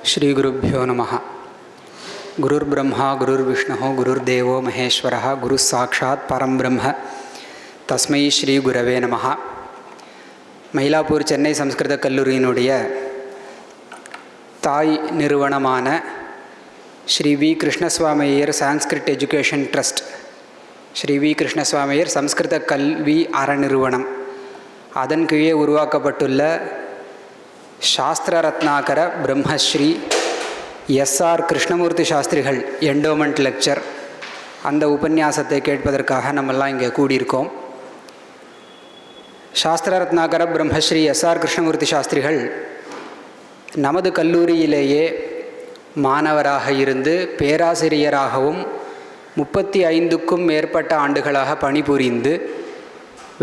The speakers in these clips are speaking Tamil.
श्री गुरुभ्यो नमः। गुरुर्ब्रह्मा गुरुर्विष्णुः गुरुर्देवो महेश्वरः गुरुस्साक्षात् परं ब्रह्म तस्मै श्री गुरवे नमः. மயிலாப்பூர் சென்னை சம்ஸ்கிருத கல்லூரியினுடைய தாய் நிறுவனமான Shri V Krishnaswamiyar Sanskrit education trust, Shri V Krishnaswamiyar சம்ஸ்கிருத கல்வி அறநிறுவனம், அதன் கீழே உருவாக்கப்பட்டுள்ள சாஸ்திர ரத்னாகர பிரம்மஸ்ரீ எஸ்ஆர் கிருஷ்ணமூர்த்தி சாஸ்திரிகள் எண்டோமெண்ட் லெக்சர், அந்த உபன்யாசத்தை கேட்பதற்காக நம்மெல்லாம் இங்கே கூடியிருக்கோம். சாஸ்திர ரத்னாகர பிரம்மஸ்ரீ எஸ்ஆர் கிருஷ்ணமூர்த்தி சாஸ்திரிகள் நமது கல்லூரியிலேயே மாணவராக இருந்து பேராசிரியராகவும் 35க்கும் மேற்பட்ட ஆண்டுகளாக பணிபுரிந்து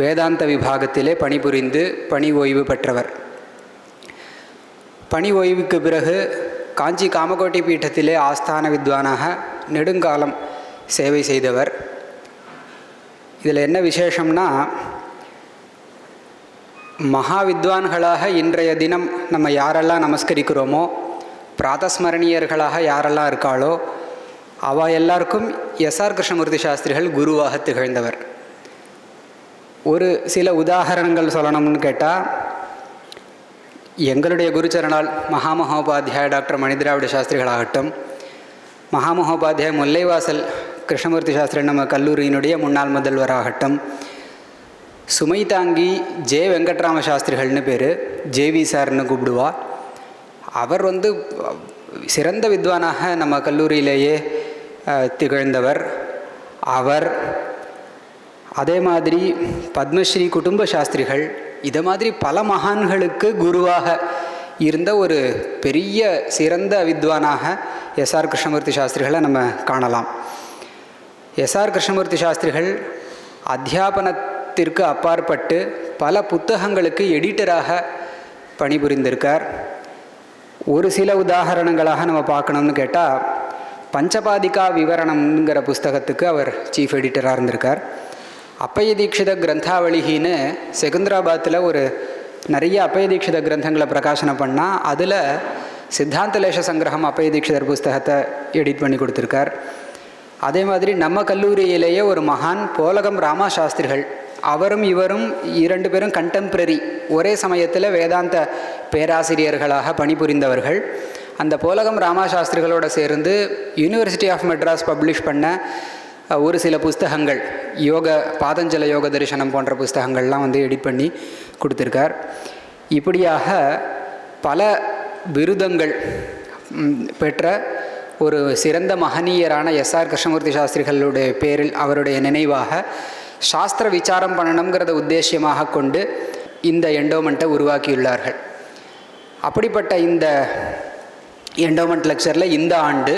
வேதாந்த விபாகத்திலே பணிபுரிந்து பணி ஓய்வு பெற்றவர். பணி ஓய்வுக்கு பிறகு காஞ்சி காமகோட்டி பீட்டத்திலே ஆஸ்தான வித்வானாக நெடுங்காலம் சேவை செய்தவர். இதில் என்ன விசேஷம்னா, மகா வித்வான்களாக இன்றைய தினம் நம்ம யாரெல்லாம் நமஸ்கரிக்கிறோமோ, பிராதஸ்மரணீயர்களாக யாரெல்லாம் இருக்காளோ, அவ எல்லாருக்கும் எஸ்ஆர் கிருஷ்ணமூர்த்தி சாஸ்திரிகள் குருவாக திகழ்ந்தவர். ஒரு சில உதாரணங்கள் சொல்லணும்னு கேட்டால், எங்களுடைய குருச்சரணால் மகாமகோபாத்தியாய டாக்டர் மணிதிராவிட சாஸ்திரிகளாகட்டும், மகாமகோபாத்தியாய முல்லைவாசல் கிருஷ்ணமூர்த்தி சாஸ்திரி நம்ம கல்லூரியினுடைய முன்னாள் முதல்வராகட்டும், சுமைதாங்கி ஜே வெங்கட்ராம சாஸ்திரிகள்னு பேர், ஜேவி சார்னு கூப்பிடுவா. அவர் சிறந்த வித்வானாக நம்ம கல்லூரியிலேயே திகழ்ந்தவர். அவர் அதே மாதிரி பத்மஸ்ரீ குடும்ப சாஸ்திரிகள், இதை மாதிரி பல மகான்களுக்கு குருவாக இருந்த ஒரு பெரிய சிறந்த வித்வானாக எஸ்ஆர் கிருஷ்ணமூர்த்தி சாஸ்திரிகளை நம்ம காணலாம். எஸ்ஆர் கிருஷ்ணமூர்த்தி சாஸ்திரிகள் அத்தியாபனத்திற்கு அப்பாற்பட்டு பல புத்தகங்களுக்கு எடிட்டராக பணிபுரிந்திருக்கார். ஒரு சில உதாரணங்களாக நம்ம பார்க்கணும்னு கேட்டால், பஞ்சபாதிகா விவரணம்ங்கிற புஸ்தகத்துக்கு அவர் சீஃப் எடிட்டராக இருந்திருக்கார். அப்பைய தீட்சித கிரந்தாவளிகின்னு செகந்திராபாத்தில் ஒரு நிறைய அப்பைய தீட்சித கிரந்தங்களை பிரகாசனம் பண்ணால், அதில் சித்தாந்தலேஷ சங்கிரகம் அப்பைய தீட்சிதர் புஸ்தகத்தை எடிட் பண்ணி கொடுத்துருக்கார். அதே மாதிரி நம்ம கல்லூரியிலேயே ஒரு மகான் போலகம் ராமா சாஸ்திரிகள், அவரும் இவரும் 2 பேரும் கண்டெம்ப்ரரி, ஒரே சமயத்தில் வேதாந்த பேராசிரியர்களாக பணிபுரிந்தவர்கள். அந்த போலகம் ராமா சாஸ்திரிகளோடு சேர்ந்து யூனிவர்சிட்டி ஆஃப் மெட்ராஸ் பப்ளிஷ் பண்ண ஒரு சில புஸ்தகங்கள், யோக பாதஞ்சல யோக தரிசனம் போன்ற புஸ்தகங்கள்லாம் எடிட் பண்ணி கொடுத்துருக்கார். இப்படியாக பல விருதங்கள் பெற்ற ஒரு சிறந்த மகனீயரான எஸ்ஆர் கிருஷ்ணமூர்த்தி சாஸ்திரிகளுடைய பேரில் அவருடைய நினைவாக சாஸ்திர விசாரம் பண்ணணுங்கிறத உத்தேசியமாக கொண்டு இந்த எண்டோமெண்ட்டை உருவாக்கியுள்ளார்கள். அப்படிப்பட்ட இந்த எண்டோமெண்ட் லெக்சரில் இந்த ஆண்டு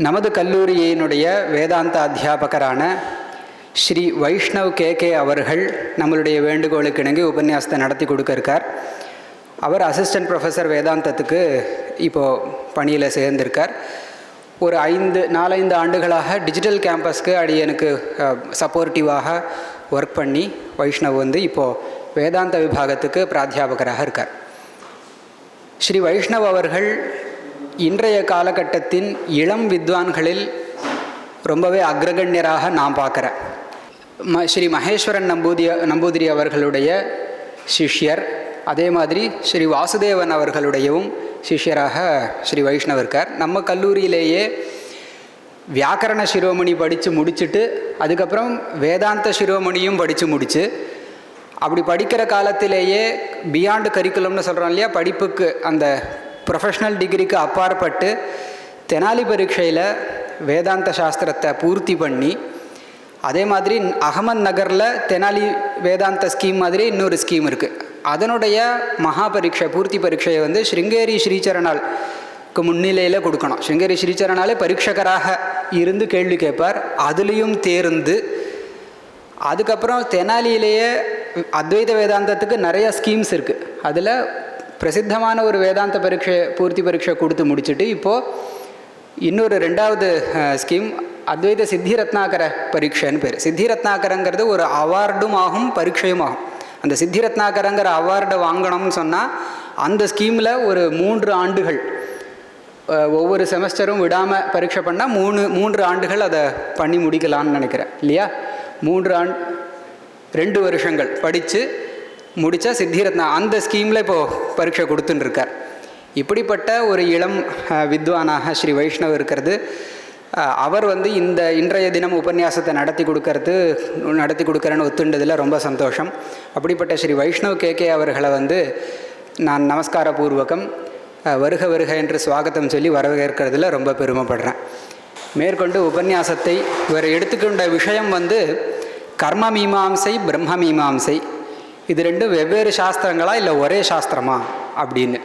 நமது கல்லூரியினுடைய வேதாந்த அத்தியாபகரான ஸ்ரீ வைஷ்ணவ் கே அவர்கள் நம்மளுடைய வேண்டுகோளுக்கு இணங்கி உபன்யாசத்தை நடத்தி கொடுக்க இருக்கார். அவர் அசிஸ்டன்ட் ப்ரொஃபஸர் வேதாந்தத்துக்கு இப்போது பணியில் சேர்ந்திருக்கார். ஒரு 4-5 ஆண்டுகளாக டிஜிட்டல் கேம்பஸ்க்கு எனக்கு சப்போர்ட்டிவாக ஒர்க் பண்ணி வைஷ்ணவ் இப்போது வேதாந்த விபாகத்துக்கு பிராத்தியாபகராக இருக்கார். ஸ்ரீ வைஷ்ணவ் அவர்கள் இன்றைய காலகட்டத்தின் இளம் வித்வான்களில் ரொம்பவே அக்ரகண்யராக நான் பார்க்குறேன். ஸ்ரீ மகேஸ்வரன் நம்பூதிரி அவர்களுடைய சிஷ்யர், அதே மாதிரி ஸ்ரீ வாசுதேவன் அவர்களுடையவும் சிஷ்யராக ஸ்ரீ வைஷ்ணவ் இருக்கார். நம்ம கல்லூரியிலேயே வியாக்கரண சிரோமணி படித்து முடிச்சுட்டு அதுக்கப்புறம் வேதாந்த சிரோமணியும் படித்து முடித்து, அப்படி படிக்கிற காலத்திலேயே பியாண்டு கரிக்குலம்னு சொல்கிறோம் இல்லையா, படிப்புக்கு அந்த ப்ரொஃபஷ்னல் டிகிரிக்கு அப்பாற்பட்டு தெனாலி பரீட்சையில் வேதாந்த சாஸ்திரத்தை பூர்த்தி பண்ணி, அதே மாதிரி அகமது நகரில் தெனாலி வேதாந்த ஸ்கீம் மாதிரி இன்னொரு ஸ்கீம் இருக்குது, அதனுடைய மகா பரீட்சை பூர்த்தி பரீட்சையை ஸ்ருங்கேரி ஸ்ரீசரணாலுக்கு முன்னிலையில் கொடுக்கணும். ஸ்ருங்கேரி ஸ்ரீசரணாலே பரீட்சகராக இருந்து கேள்வி கேட்பார். அதுலேயும் தேர்ந்து அதுக்கப்புறம் தெனாலியிலேயே அத்வைத வேதாந்தத்துக்கு நிறைய ஸ்கீம்ஸ் இருக்குது. அதில் பிரசித்தமான ஒரு வேதாந்த பரீட்சை பூர்த்தி பரீட்சை கொடுத்து முடிச்சுட்டு இப்போது இன்னொரு 2வது ஸ்கீம் அத்வைத சித்தி ரத்னாகர பரீட்சைன்னு பேர். சித்தி ரத்னாகரங்கிறது ஒரு அவார்டும் ஆகும், பரீட்சையும் ஆகும். அந்த சித்தி ரத்னாகரங்கிற அவார்டை வாங்கணும்னு சொன்னால் அந்த ஸ்கீமில் ஒரு 3 ஆண்டுகள் ஒவ்வொரு செமஸ்டரும் விடாமல் பரீட்சை பண்ணால் 3 ஆண்டுகள் அதை பண்ணி முடிக்கலான்னு நினைக்கிறேன் இல்லையா. 2 வருஷங்கள் படித்து முடித்தா சித்திரத்னா அந்த ஸ்கீமில் இப்போது பரீட்சை கொடுத்துட்டுருக்கார். இப்படிப்பட்ட ஒரு இளம் வித்வானாக ஸ்ரீ வைஷ்ணவ் இருக்கிறது. அவர் இன்றைய தினம் உபன்யாசத்தை நடத்தி கொடுக்குறேன்னு ஒத்துண்டதில் ரொம்ப சந்தோஷம். அப்படிப்பட்ட ஸ்ரீ வைஷ்ணவ் கேகே அவர்களை நான் நமஸ்காரபூர்வகம் வருக வருக என்று சுவாகத்தம் சொல்லி வரவேற்கிறதுல ரொம்ப பெருமைப்படுறேன். மேற்கொண்டு உபன்யாசத்தை இவர் எடுத்துக்கொண்ட விஷயம் கர்ம மீமாம்சை பிரம்ம மீமாம்சை, இது 2 வெவ்வேறு சாஸ்திரங்களா இல்லை ஒரே சாஸ்திரமா அப்படின்னு.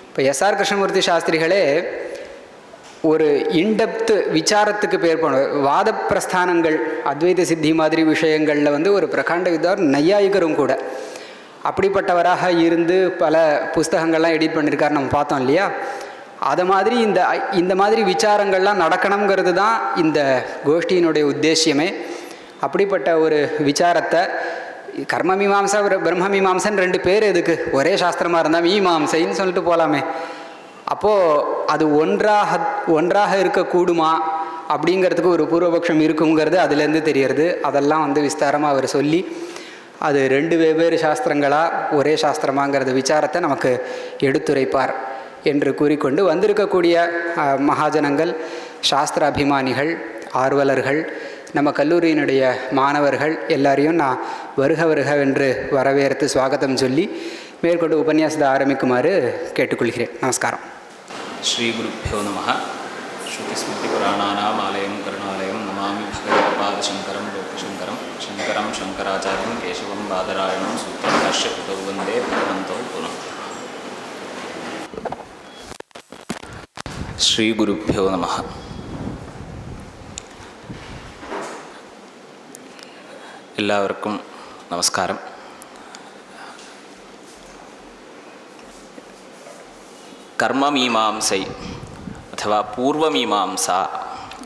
இப்போ எஸ்ஆர் கிருஷ்ணமூர்த்தி சாஸ்திரிகளே ஒரு இன்டெப்த் விசாரத்துக்கு பேர் போன வாத பிரஸ்தானங்கள் அத்வைத சித்தி மாதிரி விஷயங்களில் ஒரு பிரகாண்ட வித்வார், நையாயிகரும் கூட. அப்படிப்பட்டவராக இருந்து பல புஸ்தகங்கள்லாம் எடிட் பண்ணியிருக்காரு, நம்ம பார்த்தோம் இல்லையா. அதை மாதிரி இந்த மாதிரி விசாரங்கள்லாம் நடக்கணுங்கிறது தான் இந்த கோஷ்டியினுடைய உத்தேசியமே. அப்படிப்பட்ட ஒரு விசாரத்தை கர்ம மீமாம்சா பிரம்ம மீமாம்சன் 2 பேர் எதுக்கு, ஒரே சாஸ்திரமாக இருந்தால் மீமாம்சைன்னு சொல்லிட்டு போகலாமே. அப்போது அது ஒன்றாக இருக்கக்கூடுமா அப்படிங்கிறதுக்கு ஒரு பூர்வபக்ஷம் இருக்குங்கிறது அதுலேருந்து தெரியறது. அதெல்லாம் விஸ்தாரமாக அவர் சொல்லி அது 2 வெவ்வேறு சாஸ்திரங்களா ஒரே சாஸ்திரமாங்கிறது விசாரத்தை நமக்கு எடுத்துரைப்பார் என்று கூறிக்கொண்டு, வந்திருக்கக்கூடிய மகாஜனங்கள், சாஸ்திர அபிமானிகள், ஆர்வலர்கள், நம்ம கல்லூரியினுடைய மாணவர்கள் எல்லாரையும் நான் வருக வருகவென்று வரவேற்று சுவாகத்தம் சொல்லி மேற்கொண்டு உபன்யாசத்தை ஆரம்பிக்குமாறு கேட்டுக்கொள்கிறேன். நமஸ்காரம். ஸ்ரீ குருப்போ நம. ஸ்ருதிஸ்மிருதி புராணானாம் ஆலயம் கருணாலயம் நமாமி பகவத்பாதசங்கரம் லோகசங்கரம் சங்கரம் சங்கராச்சாரியம் கேசவம் பாதராயணம் சூத்திரம் காஷ்யபுதௌ வந்தே பகவந்தௌ புனः. ஸ்ரீ குருப்போ நம. എല്ലാവർക്കും നമസ്കാരം. கர்மமீமாம்சை அथवा பூர்வமீமாம்சா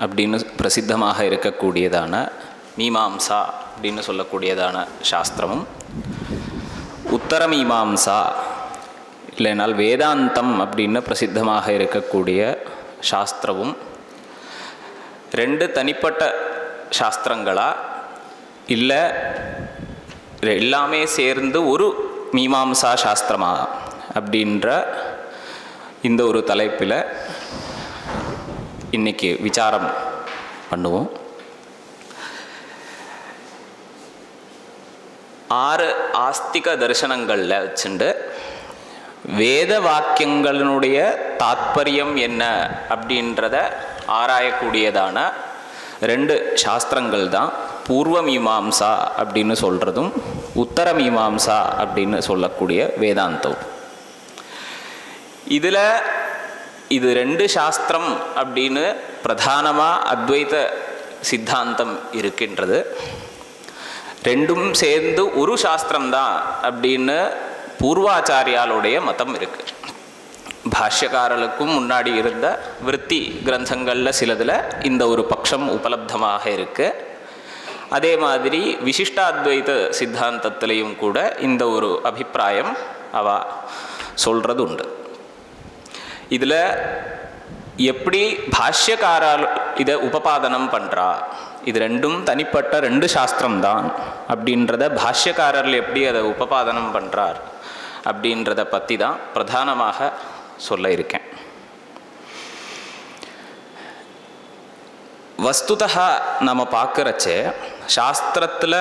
அப்படின்னு பிரசித்தமாக இருக்கக்கூடியதான மீமாம்சா அப்படின்னு சொல்லக்கூடியதான சாஸ்திரமும், உத்தரமீமாம்சா இல்லைனால் வேதாந்தம் அப்படின்னு பிரசித்தமாக இருக்கக்கூடிய சாஸ்திரமும் 2 தனிப்பட்ட சாஸ்திரங்களா இல்லை எல்லாமே சேர்ந்து ஒரு மீமாம்சா சாஸ்திரமா அப்படின்ற இந்த ஒரு தலைப்பில் இன்றைக்கி விசாரம் பண்ணுவோம். 6 ஆஸ்திக தரிசனங்களில் வச்சுண்டு வேத வாக்கியங்களினுடைய தாத்பரியம் என்ன அப்படின்றத ஆராயக்கூடியதான 2 சாஸ்திரங்கள் தான் பூர்வ மீமாம்சா அப்படின்னு சொல்கிறதும் உத்தர மீமாம்சா அப்படின்னு சொல்லக்கூடிய வேதாந்தம். இதில் இது 2 சாஸ்திரம் அப்படின்னு பிரதானமாக அத்வைத சித்தாந்தம் இருக்கின்றது. 2ம் சேர்ந்து ஒரு சாஸ்திரம்தான் அப்படின்னு பூர்வாச்சாரியாளுடைய மதம் இருக்குது. பாஷ்யக்காரர்களுக்கும் முன்னாடி இருந்த விருத்தி கிரந்தங்களில் சிலதில் இந்த ஒரு பட்சம் உபலப்தமாக இருக்குது. அதே மாதிரி விசிஷ்டாத்வைத சித்தாந்தத்திலையும் கூட இந்த ஒரு அபிப்பிராயம் அவ சொல்கிறது உண்டு. இதில் எப்படி பாஷ்யக்காரால் இதை உபபாதனம் பண்ணுறா, இது 2ம் தனிப்பட்ட 2 சாஸ்திரம்தான் அப்படின்றத பாஷ்யக்காரர்கள் எப்படி அதை உபபாதனம் பண்ணுறார் அப்படின்றத பற்றி தான் பிரதானமாக சொல்ல இருக்கேன். வஸ்துதா நம்ம பார்க்குறச்சே சாஸ்திரத்தில்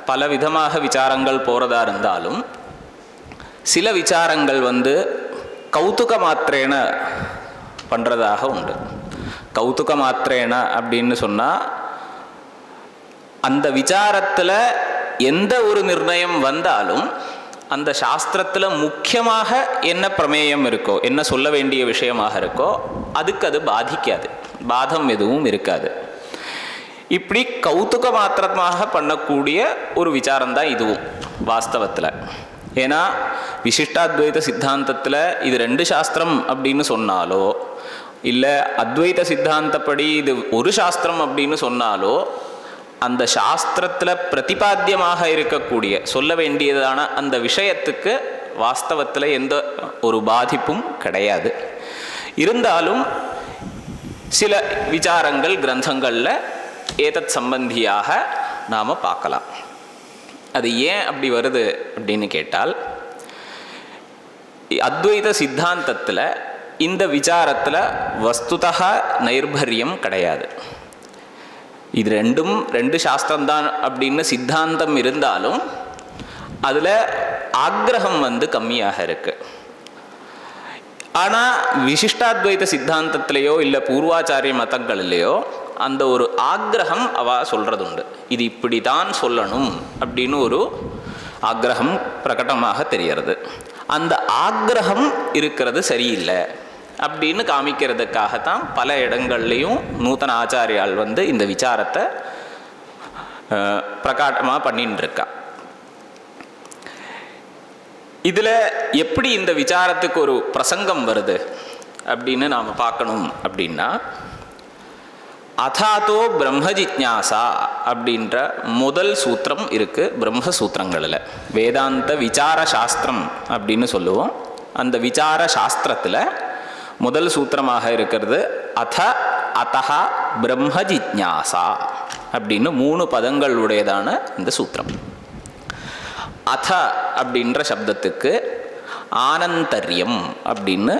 பல விதமாக விசாரங்கள் போகிறதா இருந்தாலும் சில விசாரங்கள் கௌதுக மாத்திரேன பண்ணுறதாக உண்டு. கௌதுக மாத்திரேன அப்படின்னு சொன்னால் அந்த விசாரத்தில் எந்த ஒரு நிர்ணயம் வந்தாலும் அந்த சாஸ்திரத்தில் முக்கியமாக என்ன பிரமேயம் இருக்கோ, என்ன சொல்ல வேண்டிய விஷயமாக இருக்கோ அதுக்கு அது பாதிக்காது, பாதம் எதுவும் இருக்காது. இப்படி கௌதுக மாத்திரமாக பண்ணக்கூடிய ஒரு விசாரம்தான் இதுவும் வாஸ்தவத்தில். ஏன்னா விசிஷ்டாத்வைத சித்தாந்தத்தில் இது 2 சாஸ்திரம் அப்படின்னு சொன்னாலோ இல்லை அத்வைத சித்தாந்தப்படி இது ஒரு சாஸ்திரம் அப்படின்னு சொன்னாலோ அந்த சாஸ்திரத்தில் பிரதிபாத்தியமாக இருக்கக்கூடிய சொல்ல வேண்டியதான அந்த விஷயத்துக்கு வாஸ்தவத்தில் எந்த ஒரு பாதிப்பும் கிடையாது. இருந்தாலும் சில விசாரங்கள் கிரந்தங்களில் ஏதத் சம்பந்தியாக நாம் பார்க்கலாம். அது ஏன் அப்படி வருது அப்படின்னு கேட்டால், அத்வைத சித்தாந்தத்தில் இந்த விசாரத்தில் வஸ்துதா நைர்பரியம் கிடையாது. இது ரெண்டு சாஸ்திரம்தான் அப்படின்னு சித்தாந்தம் இருந்தாலும் அதில் ஆக்ரகம் கம்மியாக இருக்கு. ஆனால் விசிஷ்டாத்வைத சித்தாந்தத்திலேயோ இல்லை பூர்வாச்சாரிய மதங்களிலேயோ அந்த ஒரு ஆக்ரகம் சொல்கிறது உண்டு. இது இப்படி தான் சொல்லணும் அப்படின்னு ஒரு ஆக்ரகம் பிரகடமாக தெரிகிறது. அந்த ஆக்ரகம் இருக்கிறது சரியில்லை அப்படின்னு காமிக்கிறதுக்காகத்தான் பல இடங்கள்லையும் நூத்தன ஆச்சாரியால் இந்த விசாரத்தை பிரகாட்டமாக பண்ணிட்டு இருக்கா. இதில் எப்படி இந்த விசாரத்துக்கு ஒரு பிரசங்கம் வருது அப்படின்னு நாம் பார்க்கணும் அப்படின்னா, அதாதோ பிரம்ம ஜிக்ஞாசா அப்படின்ற முதல் சூத்திரம் இருக்குது பிரம்மசூத்திரங்களில். வேதாந்த விசார சாஸ்திரம் அப்படின்னு சொல்லுவோம். அந்த விசார சாஸ்திரத்தில் முதல் சூத்திரமாக இருக்கிறது அத்தஹா பிரம்ம ஜிக்ஞாசா அப்படின்னு 3 பதங்களுடையதான இந்த சூத்திரம். அத அப்படின்ற சப்தத்துக்கு ஆனந்தர்யம் அப்படின்னு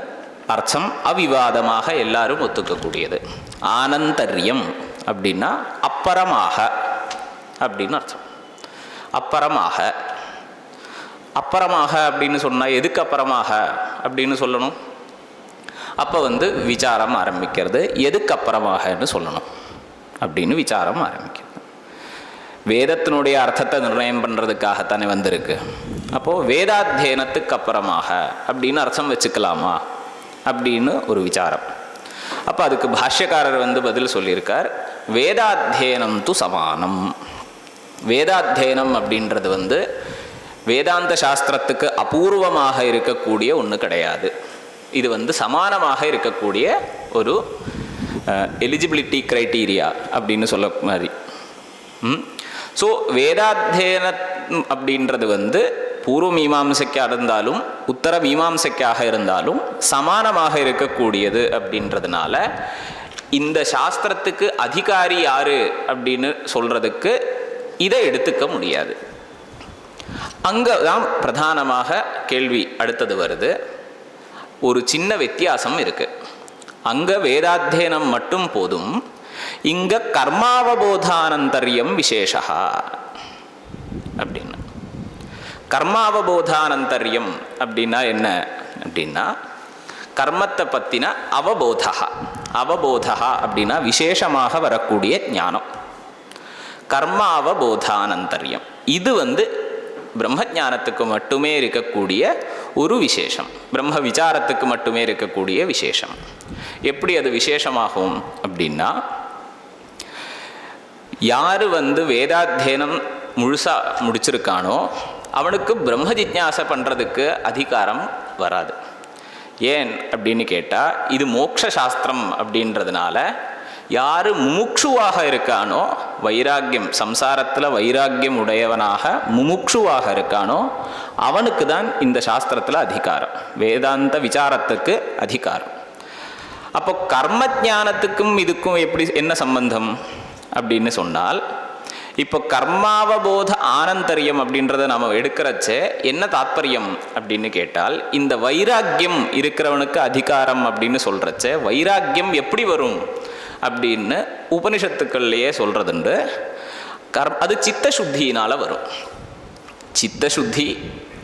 அர்த்தம் அவிவாதமாக எல்லாரும் ஒத்துக்கக்கூடியது. ஆனந்தர்யம் அப்படின்னா அப்பறமாக அப்படின்னு அர்த்தம். அப்பறமாக அப்பறமாக அப்படின்னு சொன்னால் எதுக்கு அப்பறமாக அப்படின்னு சொல்லணும்? அப்போ விசாரம் ஆரம்பிக்கிறது. எதுக்கு அப்புறமாகன்னு சொல்லணும் அப்படின்னு விசாரம் ஆரம்பிக்கிறது. வேதத்தினுடைய அர்த்தத்தை நிர்ணயம் பண்ணுறதுக்காகத்தானே வந்திருக்கு. அப்போது வேதாத்தியனத்துக்கு அப்புறமாக அப்படின்னு அர்த்தம் வச்சுக்கலாமா அப்படின்னு ஒரு விசாரம். அப்போ அதுக்கு பாஷ்யக்காரர் பதில் சொல்லியிருக்கார், வேதாத்தியனம் து சமானம். வேதாத்தியனம் அப்படின்றது வேதாந்த சாஸ்திரத்துக்கு அபூர்வமாக இருக்கக்கூடிய ஒன்று கிடையாது. இது சமானமாக இருக்கக்கூடிய ஒரு எலிஜிபிலிட்டி க்ரைட்டீரியா அப்படின்னு சொல்ல மாதிரி. ஸோ வேதாத்தியனம் அப்படின்றது பூர்வ மீமாம்சைக்காக இருந்தாலும் உத்தர மீமாம்சைக்காக இருந்தாலும் சமானமாக இருக்கக்கூடியது. அப்படின்றதுனால இந்த சாஸ்திரத்துக்கு அதிகாரி யாரு அப்படின்னு சொல்றதுக்கு இதை எடுத்துக்க முடியாது. அங்கே தான் பிரதானமாக கேள்வி அடுத்தது வருது. ஒரு சின்ன வித்தியாசம் இருக்கு. அங்கே வேதாத்தியனம் மட்டும் போதும், இங்கே கர்மாவபோதானந்தரியம் விசேஷா அப்படின்னு. கர்மாவபோதானந்தரியம் அப்படின்னா என்ன அப்படின்னா, கர்மத்தை பற்றின அவபோதா. அவபோதா அப்படின்னா விசேஷமாக வரக்கூடிய ஞானம். கர்மாவபோதானந்தரியம் இது பிரம்மஞானத்துக்கு மட்டுமே இருக்கக்கூடிய ஒரு விசேஷம். பிரம்ம விசாரத்துக்கு மட்டுமே இருக்கக்கூடிய விசேஷம். எப்படி அது விசேஷமாகும் அப்படின்னா, யார் வேதாத்தியனம் முழுசாக முடிச்சிருக்கானோ அவனுக்கு பிரம்ம ஜிக்ஞாசை பண்ணுறதுக்கு அதிகாரம் வராது. ஏன் அப்படின்னு கேட்டால், இது மோட்ச சாஸ்திரம் அப்படின்றதுனால யார் முமுட்சுவாக இருக்கானோ, வைராக்கியம் சம்சாரத்தில் வைராக்கியம் உடையவனாக முமுட்சுவாக இருக்கானோ அவனுக்கு தான் இந்த சாஸ்திரத்தில் அதிகாரம், வேதாந்த விசாரத்துக்கு அதிகாரம். அப்போ கர்ம ஞானத்துக்கும் இதுக்கும் என்ன சம்பந்தம் அப்படின்னு சொன்னால், இப்போ கர்மாவபோத ஆனந்தரியம் அப்படின்றத நம்ம எடுக்கிறச்சே என்ன தாத்பரியம் அப்படின்னு கேட்டால், இந்த வைராக்கியம் இருக்கிறவனுக்கு அதிகாரம் அப்படின்னு சொல்கிறச்சே வைராக்கியம் எப்படி வரும் அப்படின்னு உபனிஷத்துக்கள்லையே சொல்கிறதுண்டு. அது சித்த சுத்தியினால் வரும். சித்த சுத்தி,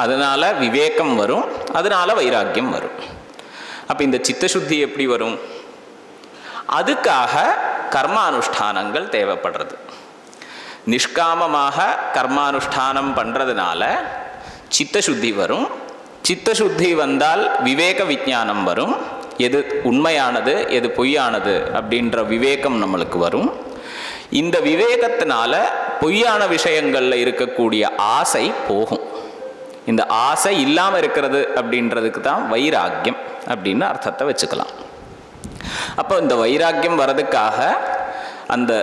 அதனால் விவேகம் வரும், அதனால் வைராக்கியம் வரும். அப்போ இந்த சித்த சுத்தி எப்படி வரும்? அதுக்காக கர்மானுஷ்டானங்கள் தேவைப்படுறது. நிஷ்காமமாக கர்மானுஷ்டானம் பண்ணுறதுனால சித்த சுத்தி வரும். சித்த சுத்தி வந்தால் விவேக விஞ்ஞானம் வரும். எது உண்மையானது எது பொய்யானது அப்படின்ற விவேகம் நம்மளுக்கு வரும். இந்த விவேகத்தினால பொய்யான விஷயங்களில் இருக்கக்கூடிய ஆசை போகும். இந்த ஆசை இல்லாமல் இருக்கிறது அப்படின்றதுக்கு தான் வைராக்கியம் அப்படின்னு அர்த்தத்தை வச்சுக்கலாம். அப்போ இந்த வைராக்கியம் வர்றதுக்காக அந்த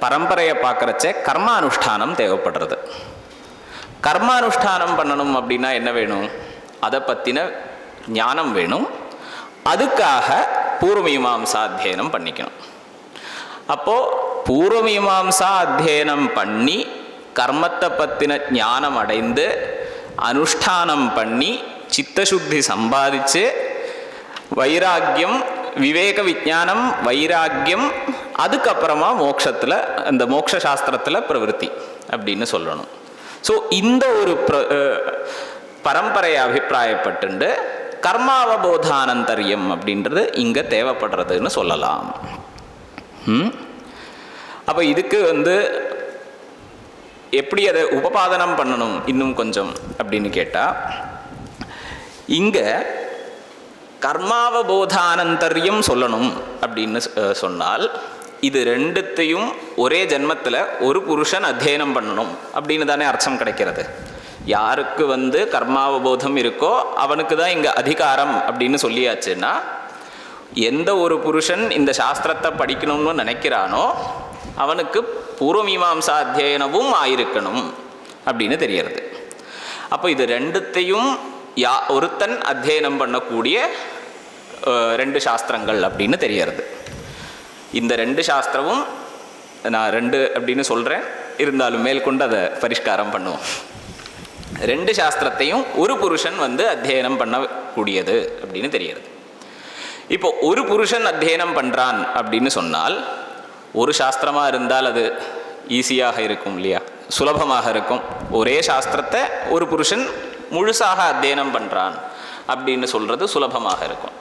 பரம்பரையை பார்க்குறச்ச கர்மானுஷ்டானம் தேவைப்படுறது. கர்மானுஷ்டானம் பண்ணணும் அப்படின்னா என்ன வேணும் அதை பற்றின ஞானம் வேணும். அதுக்காக பூர்வமீமாம்சா அத்தியனம் பண்ணிக்கணும். அப்போது பூர்வமீமாம்சா அத்தியனம் பண்ணி கர்மத்தை பற்றின ஞானம் அடைந்து அனுஷ்டானம் பண்ணி சித்தசுத்தி சம்பாதிச்சு வைராக்கியம், விவேக விஞ்ஞானம், வைராக்கியம், அதுக்கப்புறமா மோட்சத்தில், அந்த மோட்ச சாஸ்திரத்தில் பிரவருத்தி அப்படின்னு சொல்லணும். ஸோ இந்த ஒரு பரம்பரையை அபிப்பிராயப்பட்டு கர்மாவபோதானந்தரியம் அப்படின்றது இங்கே தேவைப்படுறதுன்னு சொல்லலாம். அப்போ இதுக்கு எப்படி அதை உபபாதனம் பண்ணணும் இன்னும் கொஞ்சம் அப்படின்னு கேட்டால், இங்கே கர்மாவபோதானந்தரியம் சொல்லணும் அப்படின்னு சொன்னால் இது ரெண்டுத்தையும் ஒரே ஜென்மத்தில் ஒரு புருஷன் அத்தியனம் பண்ணணும் அப்படின்னு தானே அர்த்தம் கிடைக்கிறது. யாருக்கு கர்மாவபோதம் இருக்கோ அவனுக்கு தான் இங்கே அதிகாரம் அப்படின்னு சொல்லியாச்சுன்னா, எந்த ஒரு புருஷன் இந்த சாஸ்திரத்தை படிக்கணும்னு நினைக்கிறானோ அவனுக்கு பூர்வமீமாம்சா அத்தியனமும் ஆயிருக்கணும் அப்படின்னு தெரியறது. அப்போ இது ரெண்டுத்தையும் ஒருத்தன் அத்தியனம் பண்ணக்கூடிய ரெண்டு சாஸ்திரங்கள் அப்படின்னு தெரியறது. இந்த ரெண்டு சாஸ்திரமும் நான் ரெண்டு அப்படின்னு சொல்கிறேன், இருந்தாலும் மேற்கொண்டு அதை பரிஷ்காரம் பண்ணுவோம். ரெண்டு சாஸ்திரத்தையும் ஒரு புருஷன் அத்தியனம் பண்ணக்கூடியது அப்படின்னு தெரிகிறது. இப்போ ஒரு புருஷன் அத்தியனம் பண்ணுறான் அப்படின்னு சொன்னால் ஒரு சாஸ்திரமாக இருந்தால் அது ஈஸியாக இருக்கும் இல்லையா, சுலபமாக இருக்கும். ஒரே சாஸ்திரத்தை ஒரு புருஷன் முழுசாக அத்தியனம் பண்ணுறான் அப்படின்னு சொல்கிறது சுலபமாக இருக்கும்.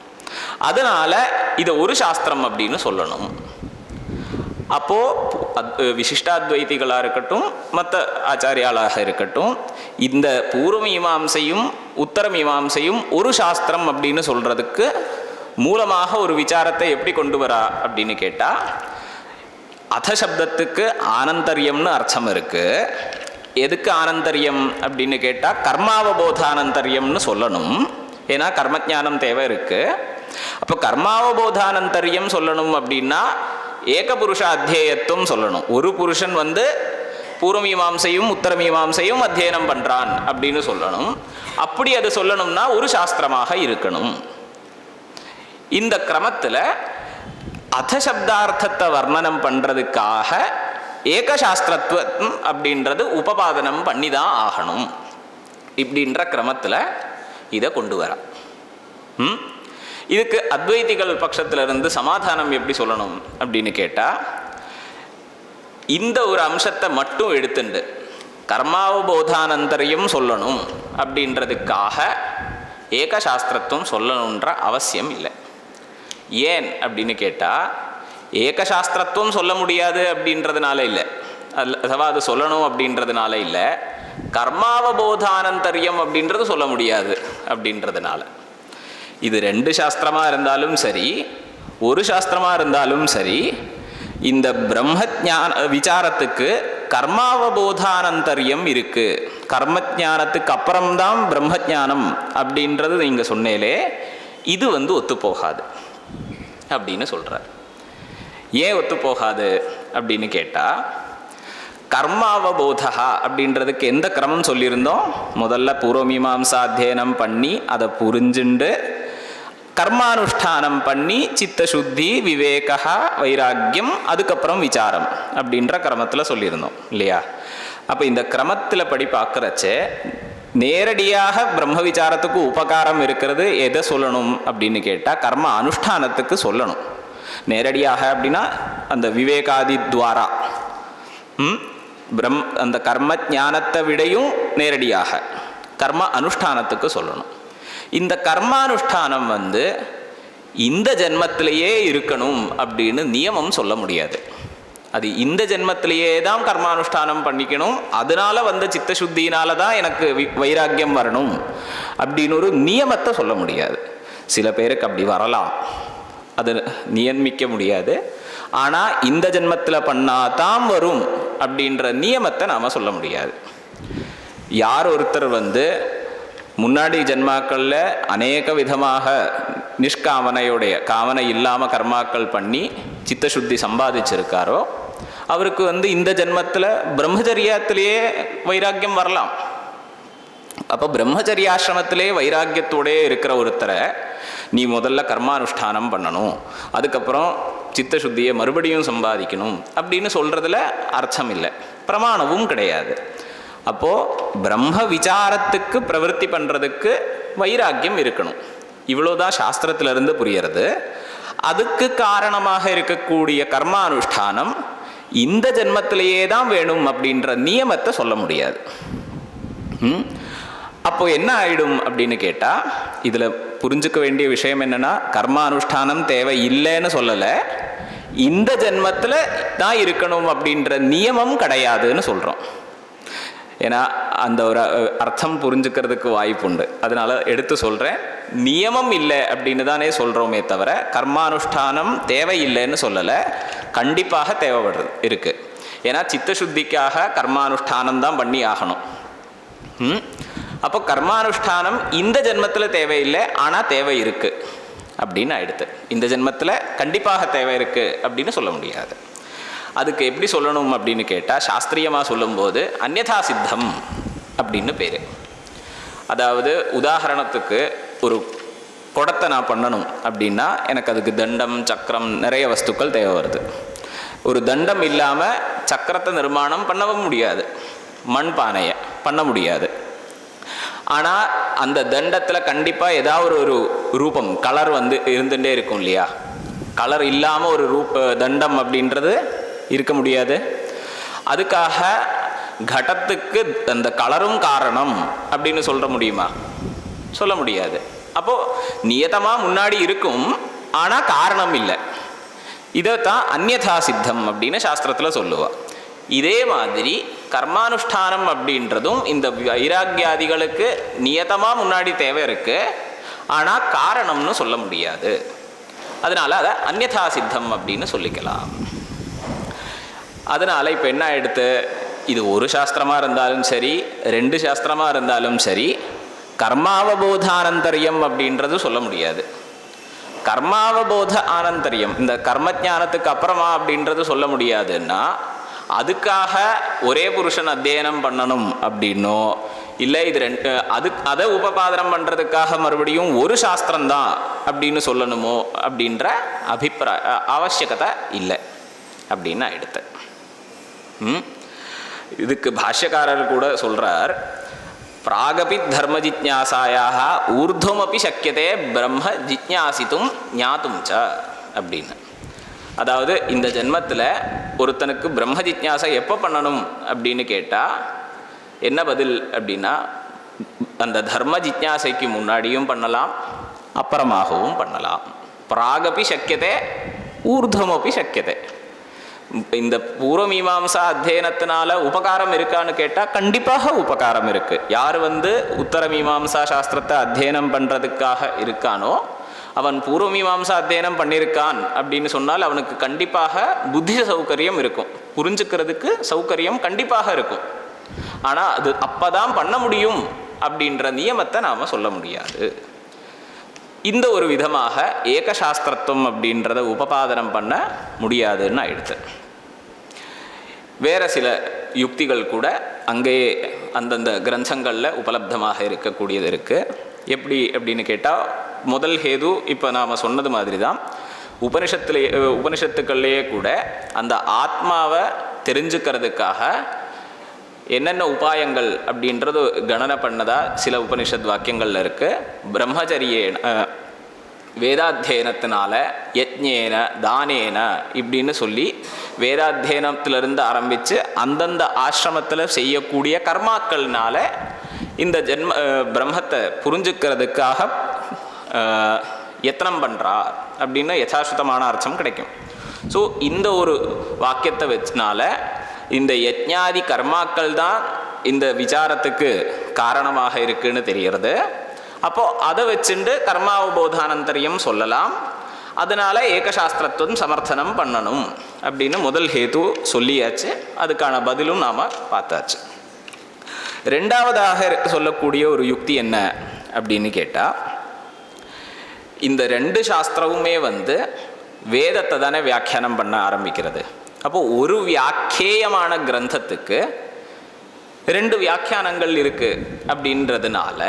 அதனால் இதை ஒரு சாஸ்திரம் அப்படின்னு சொல்லணும். அப்போது விசிஷ்டாத்வைதிகளாக இருக்கட்டும், மற்ற ஆச்சாரியாளாக இருக்கட்டும், இந்த பூர்வமீமாம்சையும் உத்தரமீமாம்சையும் ஒரு சாஸ்திரம் அப்படின்னு சொல்கிறதுக்கு மூலமாக ஒரு விசாரத்தை எப்படி கொண்டு வரா அப்படின்னு கேட்டால், அத சப்தத்துக்கு ஆனந்தரியம்னு அர்த்தம் இருக்குது. எதுக்கு ஆனந்தரியம் அப்படின்னு கேட்டால் கர்மாவபோதானந்தரியம்னு சொல்லணும். ஏன்னா கர்மஜானம் தேவை இருக்குது. அப்போ கர்மாவபோதானந்தரியம் சொல்லணும் அப்படின்னா ஏகபுருஷ அத்தியேயத்துவம் சொல்லணும். ஒரு புருஷன் பூர்வமீமாம்சையும் உத்தரமீமாம்சையும் அத்தியனம் பண்ணுறான் அப்படின்னு சொல்லணும். அப்படி அது சொல்லணும்னா ஒரு சாஸ்திரமாக இருக்கணும். இந்த கிரமத்தில் அத சப்தார்த்தத்தை வர்ணனம் பண்ணுறதுக்காக ஏகசாஸ்திரத்துவம் அப்படின்றது உபபாதனம் பண்ணி தான் ஆகணும். இப்படின்ற கிரமத்தில் இதை கொண்டு வர. இதுக்கு அத்வைதிகள் பட்சத்திலிருந்து சமாதானம் எப்படி சொல்லணும் அப்படின்னு கேட்டால், இந்த ஒரு அம்சத்தை மட்டும் எடுத்துண்டு கர்மாவபோதானந்தரையும் சொல்லணும் அப்படின்றதுக்காக ஏகசாஸ்திரத்துவம் சொல்லணுன்ற அவசியம் இல்லை. ஏன் அப்படின்னு கேட்டால், ஏகசாஸ்திரத்துவம் சொல்ல முடியாது அப்படின்றதுனால இல்லை, அதுவா அது சொல்லணும் அப்படின்றதுனால இல்லை, கர்மாவபோதானந்தரியம் அப்படின்றது சொல்ல முடியாது அப்படின்றதுனால. இது ரெண்டு சாஸ்திரமாக இருந்தாலும் சரி, ஒரு சாஸ்திரமாக இருந்தாலும் சரி, இந்த பிரம்மஜான விசாரத்துக்கு கர்மாவபோதானந்தரியம் இருக்குது. கர்மஜானத்துக்கு அப்புறம்தான் பிரம்மஜானம் அப்படின்றது நீங்கள் சொன்னேலே, இது ஒத்துப்போகாது அப்படின்னு சொல்கிறார். ஏன் ஒத்துப்போகாது அப்படின்னு கேட்டால், கர்மாவபோதா அப்படின்றதுக்கு எந்த கிரமம் சொல்லியிருந்தோம்? முதல்ல பூர்வமீமாம்சா அத்தியனம் பண்ணி அதை புரிஞ்சுண்டு கர்மானுஷ்டானம் பண்ணி சித்தசுத்தி, விவேகா, வைராக்கியம், அதுக்கப்புறம் விசாரம் அப்படின்ற கிரமத்தில் சொல்லியிருந்தோம் இல்லையா? அப்போ இந்த கிரமத்தில் படி பார்க்குறச்சே நேரடியாக பிரம்ம விசாரத்துக்கு உபகாரம் இருக்கிறது எதை சொல்லணும் அப்படின்னு கேட்டால் கர்ம அனுஷ்டானத்துக்கு சொல்லணும். நேரடியாக அப்படின்னா அந்த விவேகாதி துவாரா அந்த கர்ம ஞானத்தை விடையும் நேரடியாக கர்ம அனுஷ்டானத்துக்கு சொல்லணும். இந்த கர்மானுஷ்டானம் இந்த ஜென்மத்திலேயே இருக்கணும் அப்படின்னு நியமம் சொல்ல முடியாது. அது இந்த ஜென்மத்திலேயே தான் கர்மானுஷ்டானம் பண்ணிக்கணும், அதனால சித்தசுத்தினால தான் எனக்கு வைராக்கியம் வரணும் அப்படின்னு ஒரு நியமத்தை சொல்ல முடியாது. சில பேருக்கு அப்படி வரலாம், அது நியமிக்க முடியாது. ஆனால் இந்த ஜென்மத்தில் பண்ணாதான் வரும் அப்படின்ற நியமத்தை நாம் சொல்ல முடியாது. யார் ஒருத்தர் முன்னாடி ஜென்மாக்களில் அநேக விதமாக நிஷ்காமனையுடைய காமனை இல்லாமல் கர்மாக்கள் பண்ணி சித்தசுத்தி சம்பாதிச்சிருக்காரோ அவருக்கு இந்த ஜென்மத்தில் பிரம்மச்சரியத்திலேயே வைராக்கியம் வரலாம். அப்போ பிரம்மச்சரியாசிரமத்திலே வைராக்கியத்தோடே இருக்கிற ஒருத்தரை நீ முதல்ல கர்மானுஷ்டானம் பண்ணணும், அதுக்கப்புறம் சித்தசுத்தியை மறுபடியும் சம்பாதிக்கணும் அப்படின்னு சொல்கிறதுல அர்த்தம் இல்லை, பிரமாணமும் கிடையாது. அப்போது பிரம்ம விசாரத்துக்கு பிரவருத்தி பண்ணுறதுக்கு வைராக்கியம் இருக்கணும். இவ்வளோதான் சாஸ்திரத்திலிருந்து புரியறது. அதுக்கு காரணமாக இருக்கக்கூடிய கர்மானுஷ்டானம் இந்த ஜென்மத்திலேயே தான் வேணும் அப்படின்ற நியமத்தை சொல்ல முடியாது. அப்போ என்ன ஆயிடும் அப்படின்னு கேட்டால், இதில் புரிஞ்சுக்க வேண்டிய விஷயம் என்னன்னா, கர்மானுஷ்டானம் தேவை இல்லைன்னு சொல்லலை, இந்த ஜென்மத்தில் தான் இருக்கணும் அப்படின்ற நியமம் கிடையாதுன்னு சொல்கிறோம். ஏன்னா அந்த ஒரு அர்த்தம் புரிஞ்சுக்கிறதுக்கு வாய்ப்புண்டு, அதனால எடுத்து சொல்கிறேன். நியமம் இல்லை அப்படின்னு தானே சொல்கிறோமே தவிர கர்மானுஷ்டானம் தேவையில்லைன்னு சொல்லலை, கண்டிப்பாக தேவைப்படுறது இருக்குது. ஏன்னா சித்தசுத்திக்காக கர்மானுஷ்டானம் தான் பண்ணி ஆகணும். அப்போ கர்மானுஷ்டானம் இந்த ஜென்மத்தில் தேவையில்லை, ஆனால் தேவை இருக்குது அப்படின்னு ஆயிடுது. இந்த ஜென்மத்தில் கண்டிப்பாக தேவை இருக்குது அப்படின்னு சொல்ல முடியாது. அதுக்கு எப்படி சொல்லணும் அப்படின்னு கேட்டால், சாஸ்திரியமாக சொல்லும்போது அந்யதா சித்தம் அப்படின்னு பேர். அதாவது உதாரணத்துக்கு ஒரு குடத்தை நான் பண்ணணும் அப்படின்னா எனக்கு அதுக்கு தண்டம், சக்கரம், நிறைய வஸ்துக்கள் தேவை வருது. ஒரு தண்டம் இல்லாமல் சக்கரத்தை நிர்மாணம் பண்ணவும் முடியாது, மண் பானையை பண்ண முடியாது. ஆனால் அந்த தண்டத்தில் கண்டிப்பாக ஏதாவது ஒரு ரூபம், கலர் இருந்துகிட்டே இருக்கும் இல்லையா? கலர் இல்லாமல் ஒரு தண்டம் அப்படின்றது இருக்க முடியாது. அதுக்காக கடத்துக்கு அந்த கலரும் காரணம் அப்படின்னு சொல்ல முடியுமா? சொல்ல முடியாது. அப்போது நியதமாக முன்னாடி இருக்கும், ஆனால் காரணம் இல்லை. இதைத்தான் அந்யதா சித்தம் அப்படின்னு சாஸ்திரத்தில் சொல்லுவா. இதே மாதிரி கர்மானுஷ்டானம் அப்படின்றதும் இந்த வைராக்கியாதிகளுக்கு நியதமாக முன்னாடி தேவை இருக்குது, ஆனால் காரணம்னு சொல்ல முடியாது. அதனால் அதை அந்யதா சித்தம் அப்படின்னு சொல்லிக்கலாம். அதனால் இப்போ என்ன எடுத்து, இது ஒரு சாஸ்திரமாக இருந்தாலும் சரி, ரெண்டு சாஸ்திரமாக இருந்தாலும் சரி, கர்மாவபோதானந்தரியம் அப்படின்றது சொல்ல முடியாது. கர்மாவபோத ஆனந்தரியம், இந்த கர்மஜானத்துக்கு அப்புறமா அப்படின்றது சொல்ல முடியாதுன்னா, அதுக்காக ஒரே புருஷன் அத்தியனம் பண்ணணும் அப்படின்னோ, இல்லை இது அதை உபபாதனம் பண்ணுறதுக்காக மறுபடியும் ஒரு சாஸ்திரம்தான் அப்படின்னு சொல்லணுமோ அப்படின்ற அவசியகதை இல்லை அப்படின்னு ஆயிடுத்து. இதுக்கு பாஷ்யக்காரர் கூட சொல்கிறார், பிராகபி தர்ம ஜிஜ்ஞாசாயாக ஊர்துவமப்பி சக்கியதே பிரம்ம ஜிஜ்ஞாசித்தும் ஞாத்தும் ச அப்படின்னு. அதாவது இந்த ஜென்மத்தில் ஒருத்தனுக்கு பிரம்ம ஜிஜ்ஞாசை எப்போ பண்ணணும் அப்படின்னு கேட்டால் என்ன பதில் அப்படின்னா, அந்த தர்ம ஜிஜ்ஞாசைக்கு முன்னாடியும் பண்ணலாம், அப்புறமாகவும் பண்ணலாம். பிராகபி சக்கியதே ஊர்துவமப்பி சக்கியதே. இந்த பூர்வமீமாம்சா அத்தியனத்தினால உபகாரம் இருக்கான்னு கேட்டால் கண்டிப்பாக உபகாரம் இருக்குது. யார் உத்தர மீமாம்சா சாஸ்திரத்தை அத்தியனம் பண்ணுறதுக்காக இருக்கானோ அவன் பூர்வமீமாம்சா அத்தியனம் பண்ணியிருக்கான் அப்படின்னு சொன்னால் அவனுக்கு கண்டிப்பாக புத்தி சௌகரியம் இருக்கும், புரிஞ்சுக்கிறதுக்கு சௌகரியம் கண்டிப்பாக இருக்கும். ஆனால் அது அப்போ தான் பண்ண முடியும் அப்படின்ற நியமத்தை நாம் சொல்ல முடியாது. இந்த ஒரு விதமாக ஏகசாஸ்திரத்துவம் அப்படின்றத உபபாதனம் பண்ண முடியாதுன்னு ஆயிடுது. வேறு சில யுக்திகள் கூட அங்கேயே அந்தந்த கிரந்தங்களில் உபலப்தமாக இருக்கக்கூடியது இருக்குது. எப்படி அப்படின்னு கேட்டால், முதல் ஹேது இப்போ நாம் சொன்னது மாதிரி தான். உபனிஷத்துக்கள்லேயே கூட அந்த ஆத்மாவை தெரிஞ்சுக்கிறதுக்காக என்னென்ன உபாயங்கள் அப்படின்றது கணனை பண்ணதா சில உபனிஷத் வாக்கியங்களில் இருக்குது. பிரம்மச்சரியேன, வேதாத்தியனத்தினால, யஜ்ஞேன, தானேன இப்படின்னு சொல்லி வேதாத்தியனத்திலிருந்து ஆரம்பித்து அந்தந்த ஆசிரமத்தில் செய்யக்கூடிய கர்மாக்கள்னால இந்த பிரம்மத்தை புரிஞ்சுக்கிறதுக்காக யத்னம் பண்ணுறார் அப்படின்னு யதாசுத்தமான அர்த்தம் கிடைக்கும். ஸோ இந்த ஒரு வாக்கியத்தை வச்சனால இந்த யஜ்ஞாதி கர்மாக்கள் தான் இந்த விசாரத்துக்கு காரணமாக இருக்குன்னு தெரிகிறது. அப்போது அதை வச்சுட்டு கர்மாவபோதானந்தரியம் சொல்லலாம். அதனால் ஏகசாஸ்திரத்துவம் சமர்த்தனம் பண்ணணும் அப்படின்னு முதல் ஹேது சொல்லியாச்சு. அதுக்கான பதிலும் நாம் பார்த்தாச்சு. ரெண்டாவதாக சொல்லக்கூடிய ஒரு யுக்தி என்ன அப்படின்னு கேட்டால், இந்த ரெண்டு சாஸ்திரமுமே வேதத்தை தானே வியாக்கியானம் பண்ண ஆரம்பிக்கிறது. அப்போது ஒரு வியாக்கியமான கிரந்தத்துக்கு 2 வியாக்கியானங்கள் இருக்குது அப்படின்றதுனால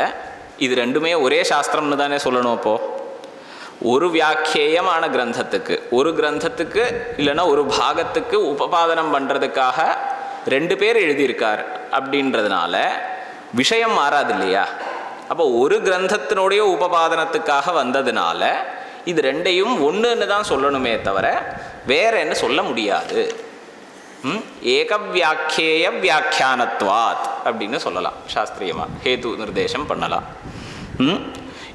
இது ரெண்டுமே ஒரே சாஸ்திரம்னு தானே சொல்லணும். அப்போது ஒரு வியாக்கியமான கிரந்தத்துக்கு, ஒரு கிரந்தத்துக்கு இல்லைன்னா ஒரு பாகத்துக்கு உபபாதனம் பண்ணுறதுக்காக 2 பேர் எழுதியிருக்கார் அப்படின்றதுனால விஷயம் மாறாது இல்லையா? அப்போ ஒரு கிரந்தத்தினுடைய உபபாதனத்துக்காக வந்ததுனால இது ரெண்டையும் ஒன்றுன்னு தான் சொல்லணுமே தவிர வேற என்ன சொல்ல முடியாது. ஏக வியாக்கியேய வியாக்கியானத்வாத் அப்படின்னு சொல்லலாம். சாஸ்திரியமாக ஹேது நிர்தேசம் பண்ணலாம்.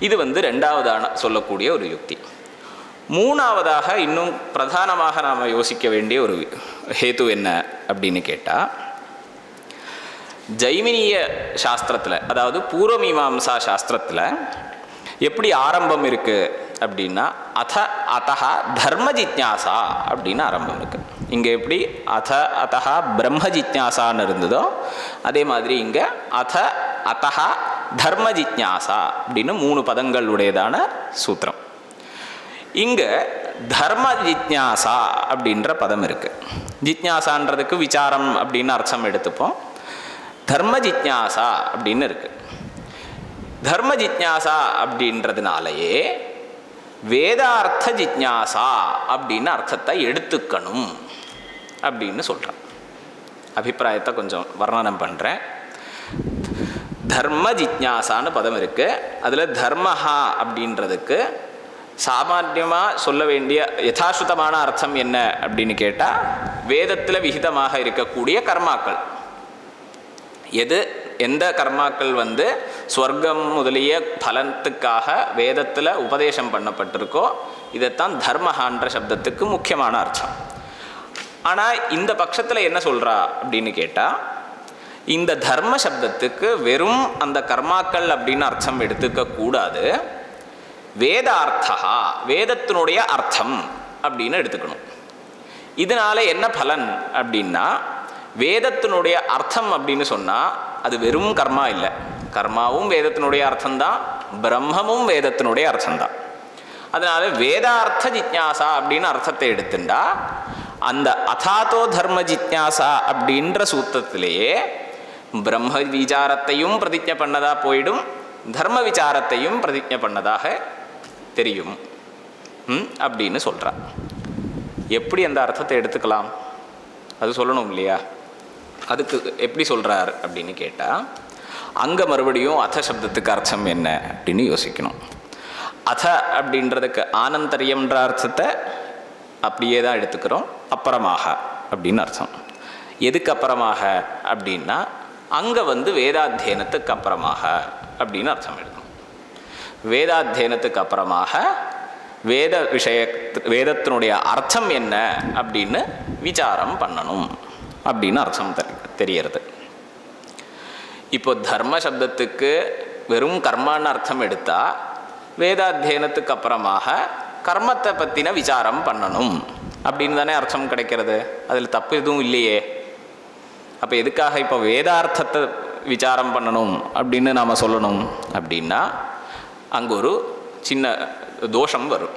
இது 2வதான சொல்லக்கூடிய ஒரு யுக்தி. 3வதாக இன்னும் பிரதானமாக நாம் யோசிக்க வேண்டிய ஒரு ஹேது என்ன அப்படின்னு கேட்டால், ஜைமினிய சாஸ்திரத்தில், அதாவது பூர்வமீமாம்சா சாஸ்திரத்தில் எப்படி ஆரம்பம் இருக்குது அப்படின்னா அத்தஹா தர்ம ஜிக்ஞாசா அப்படின்னு ஆரம்பம் இருக்குது. இங்கே எப்படி அத்தஹா பிரம்ம ஜிக்ஞாசான்னு இருந்ததோ அதே மாதிரி இங்கே அத்தஹா தர்ம ஜிக்ஞாசா அப்படின்னு 3 பதங்களுடையதான சூத்திரம். இங்கே தர்ம ஜிக்ஞாசா அப்படின்ற பதம் இருக்குது. ஜிக்ஞாசான்றதுக்கு விசாரம் அப்படின்னு அர்த்தம் எடுத்துப்போம். தர்ம ஜிக்ஞாசா அப்படின்னு இருக்கு. தர்ம ஜிக்ஞாசா அப்படின்றதுனாலேயே வேதார்த்த ஜிக்ஞாசா அப்படின்னு அர்த்தத்தை எடுத்துக்கணும் அப்படின்னு சொல்கிறேன். அபிப்பிராயத்தை கொஞ்சம் வர்ணனம் பண்ணுறேன். தர்ம ஜிக்ஞாசான்னு பதம் இருக்குது. அதில் தர்மஹா அப்படின்றதுக்கு சாமான்யமாக சொல்ல வேண்டிய யதாசுதமான அர்த்தம் என்ன அப்படின்னு கேட்டால், வேதத்தில் விகிதமாக இருக்கக்கூடிய கர்மாக்கள். எந்த கர்மாக்கள் ஸ்வர்க்கம் முதலிய பலத்துக்காக வேதத்தில் உபதேசம் பண்ணப்பட்டிருக்கோ இதைத்தான் தர்மஹான்ற சப்தத்துக்கு முக்கியமான அர்த்தம். ஆனால் இந்த பட்சத்தில் என்ன சொல்கிறா அப்படின்னு கேட்டால், இந்த தர்ம சப்தத்துக்கு வெறும் அந்த கர்மாக்கள் அப்படின்னு அர்த்தம் எடுத்துக்க கூடாது, வேதார்த்தா வேதத்தினுடைய அர்த்தம் அப்படின்னு எடுத்துக்கணும். இதனால என்ன பலன் அப்படின்னா, வேதத்தினுடைய அர்த்தம் அப்படின்னு சொன்னால் அது வெறும் கர்மா இல்லை. கர்மாவும் வேதத்தினுடைய அர்த்தம்தான், பிரம்மமும் வேதத்தினுடைய அர்த்தம்தான். அதனால வேதார்த்த ஜிக்ஞாசா அப்படின்னு அர்த்தத்தை எடுத்துட்டா அந்த அதாத்தோ தர்ம ஜிக்ஞாசா அப்படின்ற சூத்திரத்திலேயே பிரம்ம விசாரத்தையும் பிரதிஜை பண்ணதா போயிடும், தர்ம விசாரத்தையும் பிரதிஜை பண்ணதாக தெரியும் அப்படின்னு சொல்கிறா. எப்படி அந்த அர்த்தத்தை எடுத்துக்கலாம் அது சொல்லணும் இல்லையா? அதுக்கு எப்படி சொல்கிறார் அப்படின்னு கேட்டால், அங்கே மறுபடியும் அத சப்தத்துக்கு அர்த்தம் என்ன அப்படின்னு யோசிக்கணும். அத அப்படின்றதுக்கு ஆனந்தரியம்ன்ற அர்த்தத்தை அப்படியே தான் எடுத்துக்கிறோம். அப்புறமாக அப்படின்னு அர்த்தம். எதுக்கு அப்புறமாக அப்படின்னா, அங்கே வேதாத்தியனத்துக்கு அப்புறமாக அப்படின்னு அர்த்தம் எடுக்கணும். வேதாத்தியனத்துக்கு அப்புறமாக வேதத்தினுடைய அர்த்தம் என்ன அப்படின்னு விசாரம் பண்ணணும் அப்படின்னு அர்த்தம் தெரியறது. இப்போ தர்ம சப்தத்துக்கு வெறும் கர்மான்னு அர்த்தம் எடுத்தால், வேதாத்தியனத்துக்கு அப்புறமாக கர்மத்தை பற்றின விசாரம் பண்ணணும் அப்படின்னு தானே அர்த்தம் கிடைக்கிறது. அதில் தப்பு எதுவும் இல்லையே. அப்போ எதுக்காக இப்போ வேதார்த்தத்தை விசாரம் பண்ணணும் அப்படின்னு நாம் சொல்லணும் அப்படின்னா, அங்கே ஒரு சின்ன தோஷம் வரும்.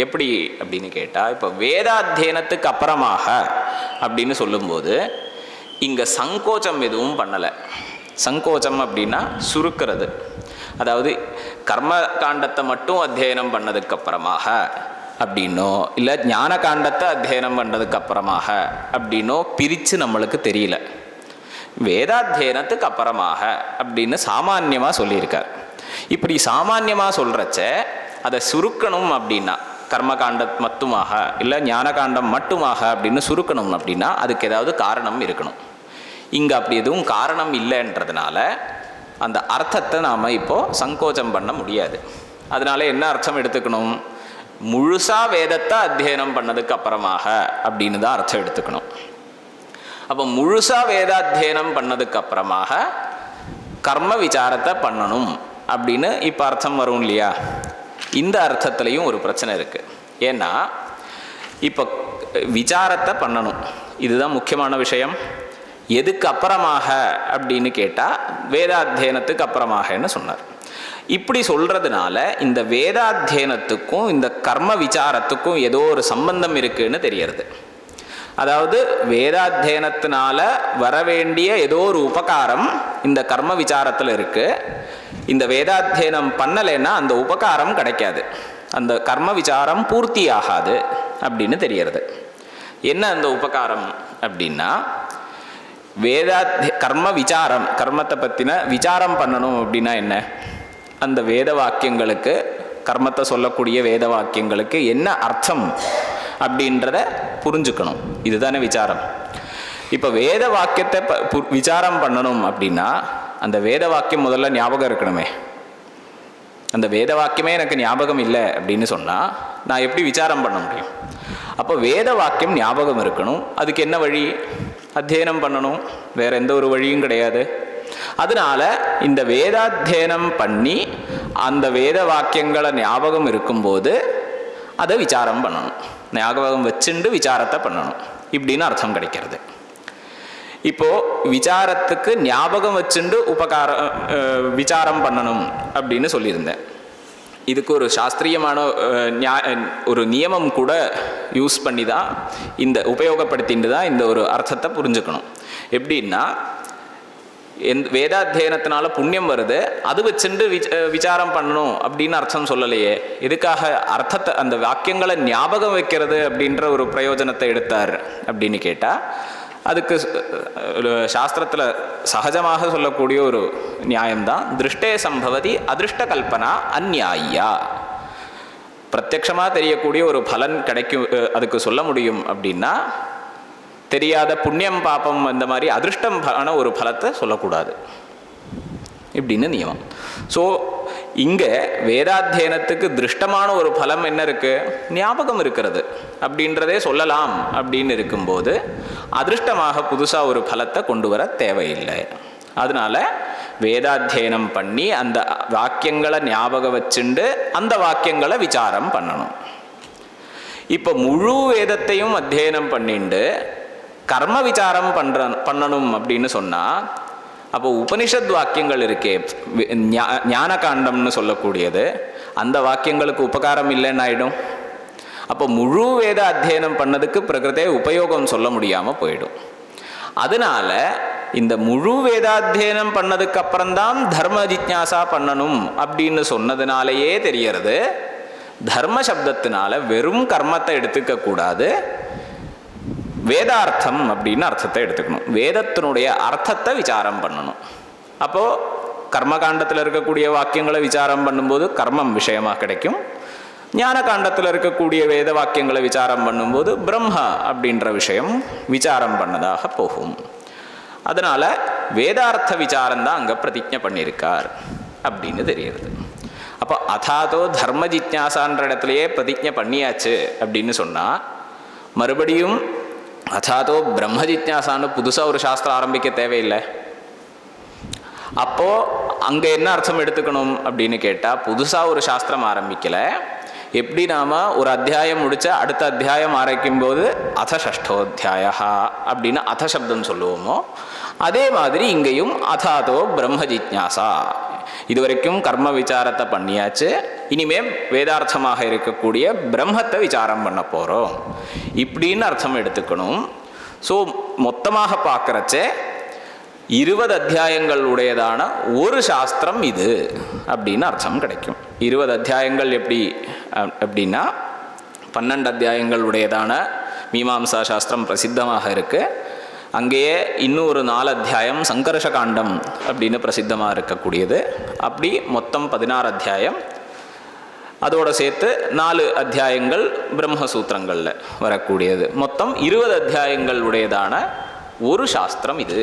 எப்படி அப்படின்னு கேட்டால், இப்போ வேதாத்தியனத்துக்கு அப்புறமாக அப்படின்னு சொல்லும்போது இங்கே சங்கோச்சம் எதுவும் பண்ணலை. சங்கோச்சம் அப்படின்னா சுருக்கிறது. அதாவது கர்ம காண்டத்தை மட்டும் அத்தியனம் பண்ணதுக்கு அப்புறமாக அப்படின்னோ இல்லை ஞான காண்டத்தை அத்தியனம் பண்ணதுக்கு அப்புறமாக அப்படின்னோ பிரித்து நம்மளுக்கு தெரியல. வேதாத்தியனத்துக்கு அப்புறமாக அப்படின்னு சாமான்யமாக சொல்லியிருக்கார். இப்படி சாமான்யமாக சொல்கிறச்ச அதை சுருக்கணும் அப்படின்னா, கர்மகாண்டம் மட்டுமாக இல்லை ஞான காண்டம் மட்டுமாக அப்படின்னு சுருக்கணும் அப்படின்னா அதுக்கு ஏதாவது காரணம் இருக்கணும். இங்கே அப்படி எதுவும் காரணம் இல்லைன்றதுனால அந்த அர்த்தத்தை நாம் இப்போது சங்கோச்சம் பண்ண முடியாது. அதனால என்ன அர்த்தம் எடுத்துக்கணும்? முழுசாக வேதத்தை அத்தியனம் பண்ணதுக்கு அப்புறமாக அப்படின்னு தான் அர்த்தம் எடுத்துக்கணும். அப்போ முழுசாக வேதாத்தியனம் பண்ணதுக்கு அப்புறமாக கர்ம விசாரத்தை பண்ணணும் அப்படின்னு இப்போ அர்த்தம் வரும் இல்லையா? இந்த அர்த்தத்துலேயும் ஒரு பிரச்சனை இருக்குது. ஏன்னா இப்போ விசாரத்தை பண்ணணும், இதுதான் முக்கியமான விஷயம். எதுக்கு அப்புறமாக அப்படின்னு கேட்டால் வேதாத்தியனத்துக்கு அப்புறமாகன்னு சொன்னார். இப்படி சொல்கிறதுனால இந்த வேதாத்தியனத்துக்கும் இந்த கர்ம விசாரத்துக்கும் ஏதோ ஒரு சம்பந்தம் இருக்குதுன்னு தெரியறது. அதாவது வேதாத்தியனத்தினால வரவேண்டிய ஏதோ ஒரு உபகாரம் இந்த கர்ம விசாரத்தில் இருக்குது. இந்த வேதாத்தியனம் பண்ணலைன்னா அந்த உபகாரம் கிடைக்காது, அந்த கர்ம விசாரம் பூர்த்தி ஆகாது அப்படின்னு தெரியறது. என்ன அந்த உபகாரம் அப்படின்னா, கர்ம விசாரம், கர்மத்தை பற்றின விசாரம் பண்ணணும் அப்படின்னா என்ன, அந்த வேத வாக்கியங்களுக்கு, கர்மத்தை சொல்லக்கூடிய வேத வாக்கியங்களுக்கு என்ன அர்த்தம் அப்படின்றத புரிஞ்சுக்கணும். இதுதானே விசாரம். இப்போ வேத வாக்கியத்தை விசாரம் பண்ணணும் அப்படின்னா அந்த வேத வாக்கியம் முதல்ல ஞாபகம் இருக்கணுமே. அந்த வேத வாக்கியமே எனக்கு ஞாபகம் இல்லை அப்படின்னு சொன்னால் நான் எப்படி விசாரம் பண்ண முடியும்? அப்போ வேத வாக்கியம் ஞாபகம் இருக்கணும். அதுக்கு என்ன வழி? அத்தியனம் பண்ணணும், வேற எந்த ஒரு வழியும் கிடையாது. அதனால இந்த வேதாத்தியனம் பண்ணி அந்த வேத வாக்கியங்களை ஞாபகம் இருக்கும்போது அதை விசாரம் பண்ணணும், ஞாபகம் வச்சுண்டு விசாரத்தை பண்ணணும் இப்படின்னு அர்த்தம் கிடைக்கிறது. இப்போ விசாரத்துக்கு ஞாபகம் வச்சுண்டு விசாரம் பண்ணணும் அப்படின்னு சொல்லியிருந்தேன். இதுக்கு ஒரு சாஸ்திரியமான ஒரு நியமம் கூட யூஸ் பண்ணி தான் உபயோகப்படுத்திட்டு தான் இந்த ஒரு அர்த்தத்தை புரிஞ்சுக்கணும். எப்படின்னா, வேதாத்தியனத்தினால புண்ணியம் வருது, அது வச்சுட்டு விசாரம் பண்ணணும் அப்படின்னு அர்த்தம் சொல்லலையே. எதுக்காக அர்த்தத்தை, அந்த வாக்கியங்களை ஞாபகம் வைக்கிறது அப்படின்ற ஒரு பிரயோஜனத்தை எடுத்தார் அப்படின்னு கேட்டால், அதுக்கு சாஸ்திரத்தில் சகஜமாக சொல்லக்கூடிய ஒரு நியாயம்தான், திருஷ்டே சம்பவதி அதிருஷ்ட கல்பனா அந்நியாயா. பிரத்யக்ஷமாக தெரியக்கூடிய ஒரு பலன் கிடைக்கும், அதுக்கு சொல்ல முடியும் அப்படின்னா தெரியாத புண்ணியம் பாப்பம் இந்த மாதிரி அதிருஷ்டமான ஒரு பலத்தை சொல்லக்கூடாது இப்படின்னு நியமம். ஸோ இங்கே வேதாத்தியனத்துக்கு திருஷ்டமான ஒரு பலம் என்ன இருக்குது? ஞாபகம் இருக்கிறது அப்படின்றதே சொல்லலாம் அப்படின்னு இருக்கும்போது அதிருஷ்டமாக புதுசாக ஒரு பலத்தை கொண்டு வர தேவையில்லை. அதனால வேதாத்தியனம் பண்ணி அந்த வாக்கியங்களை ஞாபகம் வச்சுண்டு அந்த வாக்கியங்களை விசாரம் பண்ணணும். இப்போ முழு வேதத்தையும் அத்தியனம் பண்ணிண்டு கர்ம விசாரம் பண்ணணும் அப்படின்னு சொன்னால், அப்போ உபனிஷத் வாக்கியங்கள் இருக்கே, ஞான காண்டம்னு சொல்லக்கூடியது, அந்த வாக்கியங்களுக்கு உபகாரம் இல்லைன்னு ஆகிடும். அப்போ முழு வேத அத்தியனம் பண்ணதுக்கு பிரகிருதே உபயோகம் சொல்ல முடியாமல் போயிடும். அதனால இந்த முழு வேதாத்தியனம் பண்ணதுக்கு அப்புறம்தான் தர்ம ஜிக்ஞாசா பண்ணணும் அப்படின்னு சொன்னதுனாலேயே தெரியறது, தர்ம சப்தத்தினால வெறும் கர்மத்தை எடுத்துக்க கூடாது, வேதார்த்தம் அப்படின்னு அர்த்தத்தை எடுத்துக்கணும். வேதத்தினுடைய அர்த்தத்தை விசாரம் பண்ணணும். அப்போது கர்மகாண்டத்தில் இருக்கக்கூடிய வாக்கியங்களை விசாரம் பண்ணும்போது கர்மம் விஷயமாக கிடைக்கும். ஞான காண்டத்தில் இருக்கக்கூடிய வேத வாக்கியங்களை விசாரம் பண்ணும்போது பிரம்ம அப்படின்ற விஷயம் விசாரம் பண்ணதாக போகும். அதனால் வேதார்த்த விசாரம் தான் அங்கே பிரதிஜை பண்ணியிருக்கார் அப்படின்னு தெரியுது. அப்போ அதாதோ தர்ம ஜிக்ஞாசான்ற இடத்துலையே பிரதிஜை பண்ணியாச்சு அப்படின்னு சொன்னால், மறுபடியும் அதாதோ பிரம்ம ஜிக்ஞாசான்னு புதுசாக ஒரு சாஸ்திரம் ஆரம்பிக்க தேவையில்லை. அப்போது அங்கே என்ன அர்த்தம் எடுத்துக்கணும் அப்படின்னு கேட்டால், புதுசாக ஒரு சாஸ்திரம் ஆரம்பிக்கலை. எப்படி நாம் ஒரு அத்தியாயம் முடித்த அடுத்த அத்தியாயம் ஆரம்பிக்கும் போது அத ஷஷ்டோத்தியாயா அப்படின்னு அத சப்தம் சொல்லுவோமோ, அதே மாதிரி இங்கேயும் அதாதோ பிரம்ம ஜிக்ஞாசா, இதுவரைக்கும் கர்ம விசாரத்தை பண்ணியாச்சு, இனிமேல் வேதார்த்தமாக இருக்கக்கூடிய பிரம்மத்தை விசாரம் பண்ண போகிறோம் இப்படின்னு அர்த்தம் எடுத்துக்கணும். ஸோ மொத்தமாக பார்க்குறச்சே 20 அத்தியாயங்கள் உடையதான ஒரு சாஸ்திரம் இது அப்படின்னு அர்த்தம் கிடைக்கும். 20 அத்தியாயங்கள் எப்படின்னா 12 அத்தியாயங்கள் உடையதான மீமாம்சா சாஸ்திரம் பிரசித்தமாக இருக்குது. அங்கேயே இன்னும் ஒரு 4 அத்தியாயம் சங்கர்ஷ காண்டம் அப்படின்னு பிரசித்தமாக இருக்கக்கூடியது. அப்படி மொத்தம் 16 அத்தியாயம். அதோடு சேர்த்து 4 அத்தியாயங்கள் பிரம்மசூத்திரங்களில் வரக்கூடியது. மொத்தம் 20 அத்தியாயங்கள் உடையதான ஒரு சாஸ்திரம் இது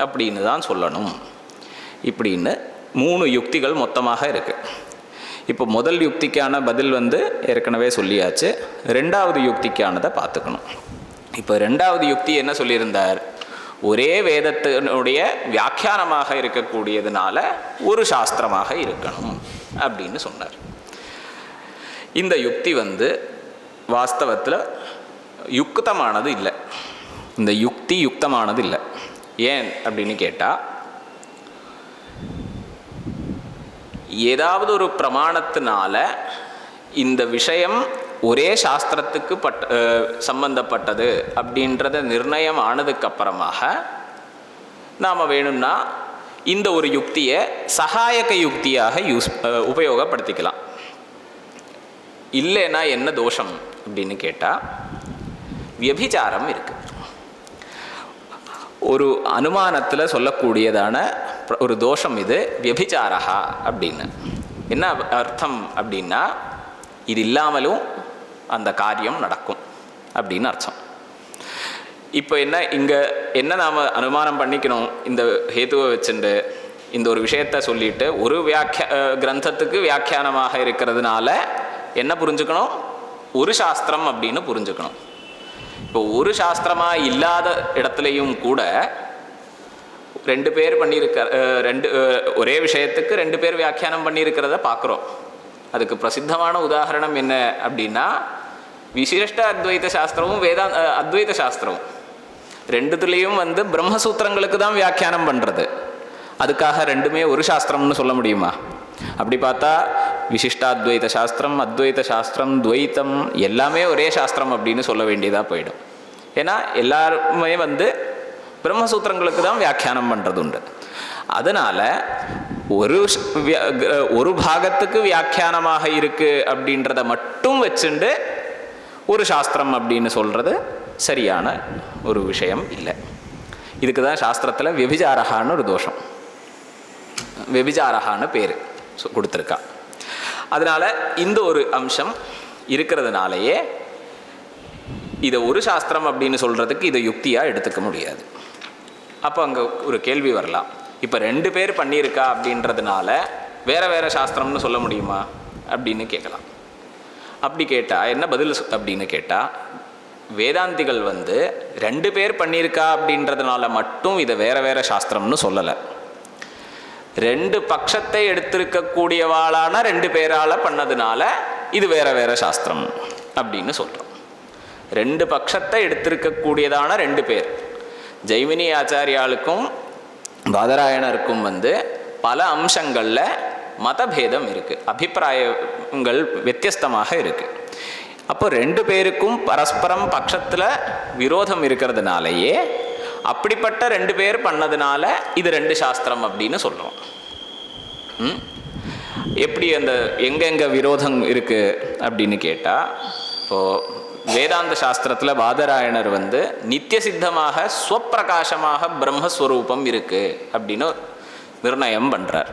அப்படின்னு தான் சொல்லணும். இப்படின்னு 3 யுக்திகள் மொத்தமாக இருக்குது. இப்போ முதல் யுக்திக்கான பதில் ஏற்கனவே சொல்லியாச்சு. 2வது யுக்திக்கானதை பார்த்துக்கணும். இப்போ 2வது யுக்தி என்ன சொல்லியிருந்தார்? ஒரே வேதத்தினுடைய வியாக்கியானமாக இருக்கக்கூடியதுனால ஒரு சாஸ்திரமாக இருக்கணும் அப்படின்னு சொன்னார். இந்த யுக்தி வாஸ்தவத்தில் யுக்தமானது இல்லை. இந்த யுக்தி யுக்தமானது இல்லை. ஏன் அப்படின்னு கேட்டால், ஏதாவது ஒரு பிரமாணத்தினால இந்த விஷயம் ஒரே சாஸ்திரத்துக்கு சம்பந்தப்பட்டது அப்படின்றத நிர்ணயம் ஆனதுக்கப்புறமாக நாம் வேணும்னா இந்த ஒரு யுக்தியை சகாயக யுக்தியாக உபயோகப்படுத்திக்கலாம். இல்லைன்னா என்ன தோஷம் அப்படின்னு கேட்டால் வியபிச்சாரம் இருக்குது. ஒரு அனுமானத்தில் சொல்லக்கூடியதான ஒரு தோஷம் இது வியபிச்சாரா அப்படின்னு. என்ன அர்த்தம் அப்படின்னா இது இல்லாமலும் அந்த காரியம் நடக்கும் அப்படின்னு அர்த்தம். இப்போ இங்கே என்ன நாம் அனுமானம் பண்ணிக்கணும், இந்த ஹேத்துவை வச்சுட்டு இந்த ஒரு விஷயத்தை சொல்லிட்டு ஒரு கிரந்தத்துக்கு வியாக்கியானமாக இருக்கிறதுனால என்ன புரிஞ்சுக்கணும், ஒரு சாஸ்திரம் அப்படின்னு புரிஞ்சுக்கணும். இப்போ ஒரு சாஸ்திரமாக இல்லாத இடத்துலையும் கூட ரெண்டு பேர் ஒரே விஷயத்துக்கு ரெண்டு பேர் வியாக்கியானம் பண்ணியிருக்கிறத பார்க்குறோம். அதுக்கு பிரசித்தமான உதாரணம் என்ன அப்படின்னா விசிஷ்ட அத்வைத சாஸ்திரமும் அத்வைத சாஸ்திரமும் ரெண்டுத்துலேயும் பிரம்மசூத்திரங்களுக்கு தான் வியாக்கியானம் பண்ணுறது. அதுக்காக ரெண்டுமே ஒரு சாஸ்திரம்னு சொல்ல முடியுமா? அப்படி பார்த்தா விசிஷ்டாத்வைத சாஸ்திரம், அத்வைத சாஸ்திரம், துவைத்தம் எல்லாமே ஒரே சாஸ்திரம் அப்படின்னு சொல்ல வேண்டியதாக போயிடும். ஏன்னா எல்லாருமே பிரம்மசூத்திரங்களுக்கு தான் வியாக்கியானம் பண்ணுறது உண்டு. அதனால் ஒரு பாகத்துக்கு வியாக்கியானமாக இருக்குது அப்படின்றத மட்டும் வச்சுண்டு ஒரு சாஸ்திரம் அப்படின்னு சொல்கிறது சரியான ஒரு விஷயம் இல்லை. இதுக்கு தான் சாஸ்திரத்தில் வியபிச்சாரகான்னு ஒரு தோஷம், வியபிச்சாரகான்னு பேர் கொடுத்துருக்கா. அதனால் இந்த ஒரு அம்சம் இருக்கிறதுனாலேயே இதை ஒரு சாஸ்திரம் அப்படின்னு சொல்கிறதுக்கு இதை யுக்தியாக எடுத்துக்க முடியாது. அப்போ அங்கே ஒரு கேள்வி வரலாம், இப்போ ரெண்டு பேர் பண்ணியிருக்கா அப்படின்றதுனால வேறு வேறு சாஸ்திரம்னு சொல்ல முடியுமா அப்படின்னு கேட்கலாம். அப்படி கேட்டால் என்ன பதில் அப்படின்னு கேட்டால் வேதாந்திகள் ரெண்டு பேர் பண்ணியிருக்கா அப்படின்றதுனால மட்டும் இதை வேறு வேறு சாஸ்திரம்னு சொல்லலை. ரெண்டு பட்சத்தை எடுத்திருக்கக்கூடியவாளான ரெண்டு பேரால் பண்ணதுனால இது வேறு வேறு சாஸ்திரம் அப்படின்னு சொல்கிறோம். ரெண்டு பட்சத்தை எடுத்திருக்கக்கூடியதான ரெண்டு பேர், ஜெய்மினி ஆச்சாரியாளுக்கும் பாதராயணருக்கும் பல அம்சங்களில் மதபேதம் இருக்குது, அபிப்பிராயங்கள் வித்தியஸ்தமாக இருக்குது. அப்போ ரெண்டு பேருக்கும் பரஸ்பரம் பட்சத்தில் விரோதம் இருக்கிறதுனாலேயே அப்படிப்பட்ட ரெண்டு பேர் பண்ணதுனால இது ரெண்டு சாஸ்திரம் அப்படின்னு சொல்கிறோம். எப்படி அந்த எங்கெங்கே விரோதம் இருக்குது அப்படின்னு கேட்டால், இப்போது வேதாந்த சாஸ்திரத்தில் பாதராயணர் நித்திய சித்தமாக ஸ்வப்பிரகாசமாக பிரம்மஸ்வரூபம் இருக்குது அப்படின்னு நிர்ணயம் பண்ணுறார்.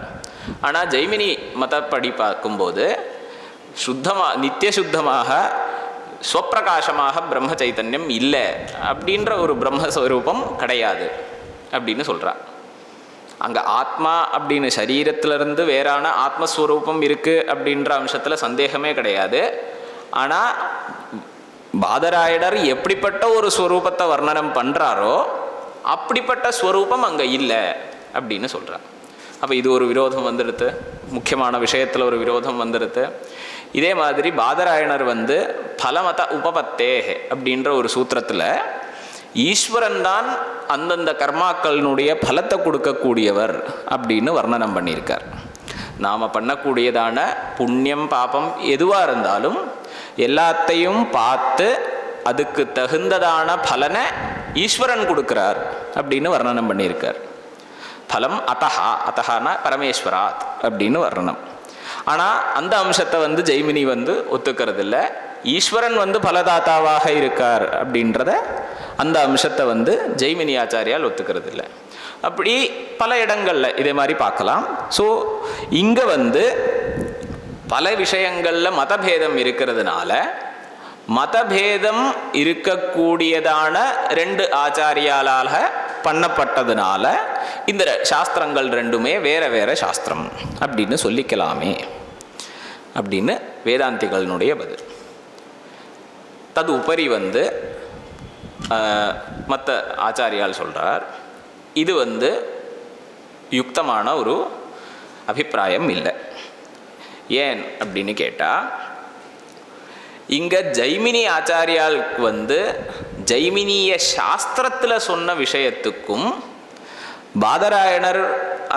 ஆனால் ஜெய்மினி மதப்படி பார்க்கும்போது நித்திய சுத்தமாக ஸ்வப்பிரகாசமாக பிரம்ம சைத்தன்யம் இல்லை அப்படின்ற ஒரு பிரம்மஸ்வரூபம் கிடையாது அப்படின்னு சொல்கிறார். அங்கே ஆத்மா அப்படின்னு சரீரத்திலிருந்து வேறான ஆத்மஸ்வரூபம் இருக்குது அப்படின்ற அம்சத்தில் சந்தேகமே கிடையாது. ஆனால் பாதராயணர் எப்படிப்பட்ட ஒரு ஸ்வரூபத்தை வர்ணனம் பண்ணுறாரோ அப்படிப்பட்ட ஸ்வரூபம் அங்கே இல்லை அப்படின்னு சொல்கிறார். அப்போ இது ஒரு விரோதம் வந்துடுது, முக்கியமான விஷயத்தில் ஒரு விரோதம் வந்துடுது. இதே மாதிரி பாதராயணர் பலமத உபபத்தே அப்படின்ற ஒரு சூத்திரத்தில் ஈஸ்வரன் தான் அந்தந்த கர்மாக்களினுடைய பலத்தை கொடுக்கக்கூடியவர் அப்படின்னு வர்ணனம் பண்ணியிருக்கார். நாம் பண்ணக்கூடியதான புண்ணியம் பாபம் எதுவாக இருந்தாலும் எல்லாத்தையும் பார்த்து அதுக்கு தகுந்ததான பலனை ஈஸ்வரன் கொடுக்குறார் அப்படின்னு வர்ணனம் பண்ணியிருக்கார். பலம் அத்தஹானா பரமேஸ்வராத் அப்படின்னு வர்ணனம். ஆனால் அந்த அம்சத்தை ஜெய்மினி ஒத்துக்கிறது இல்லை. ஈஸ்வரன் பலதாத்தாவாக இருக்கார் அப்படின்றத அந்த அம்சத்தை ஜெய்மினி ஆச்சாரியால் ஒத்துக்கிறது இல்லை. அப்படி பல இடங்களில் இதே மாதிரி பார்க்கலாம். ஸோ இங்கே பல விஷயங்களில் மதபேதம் இருக்கிறதுனால மதபேதம் இருக்கக்கூடியதான ரெண்டு ஆச்சாரியாலாக பண்ணப்பட்டதுனால இந்த சாஸ்திரங்கள் ரெண்டுமே வேறு வேறு சாஸ்திரம் அப்படின்னு சொல்லிக்கலாமே அப்படின்னு வேதாந்திகளினுடைய பதில். தது உபரி மற்ற ஆச்சாரியால் சொல்கிறார், இது யுக்தமான ஒரு அபிப்பிராயம் இல்லை. ஏன் அப்படின்னு கேட்டால், இங்கே ஜெய்மினி ஆச்சாரியாளுக்கு ஜெய்மினிய சாஸ்திரத்தில் சொன்ன விஷயத்துக்கும் பாதராயணர்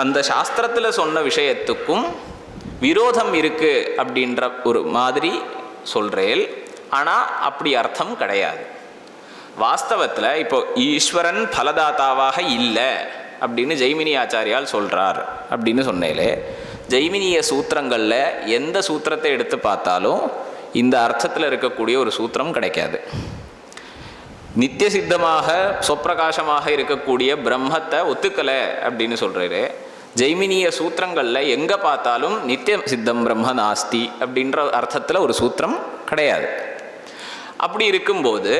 அந்த சாஸ்திரத்தில் சொன்ன விஷயத்துக்கும் விரோதம் இருக்குது அப்படின்ற ஒரு மாதிரி சொல்கிறேன். ஆனால் அப்படி அர்த்தம் கிடையாது. வாஸ்தவத்தில் இப்போ ஈஸ்வரன் பலதாத்தாவாக இல்லை அப்படின்னு ஜெய்மினி ஆச்சாரியால் சொல்கிறார் அப்படின்னு சொன்னேலே, ஜெய்மினிய சூத்திரங்களில் எந்த சூத்திரத்தை எடுத்து பார்த்தாலும் இந்த அர்த்தத்தில் இருக்கக்கூடிய ஒரு சூத்திரம் கிடைக்காது. நித்திய சித்தமாக சொப்பிரகாசமாக இருக்கக்கூடிய பிரம்மத்தை ஒத்துக்கலை அப்படின்னு சொல்கிறாரு. ஜெய்மினிய சூத்திரங்களில் எங்கே பார்த்தாலும் நித்திய சித்தம் பிரம்ம நாஸ்தி அப்படின்ற அர்த்தத்தில் ஒரு சூத்திரம் கிடையாது. அப்படி இருக்கும்போது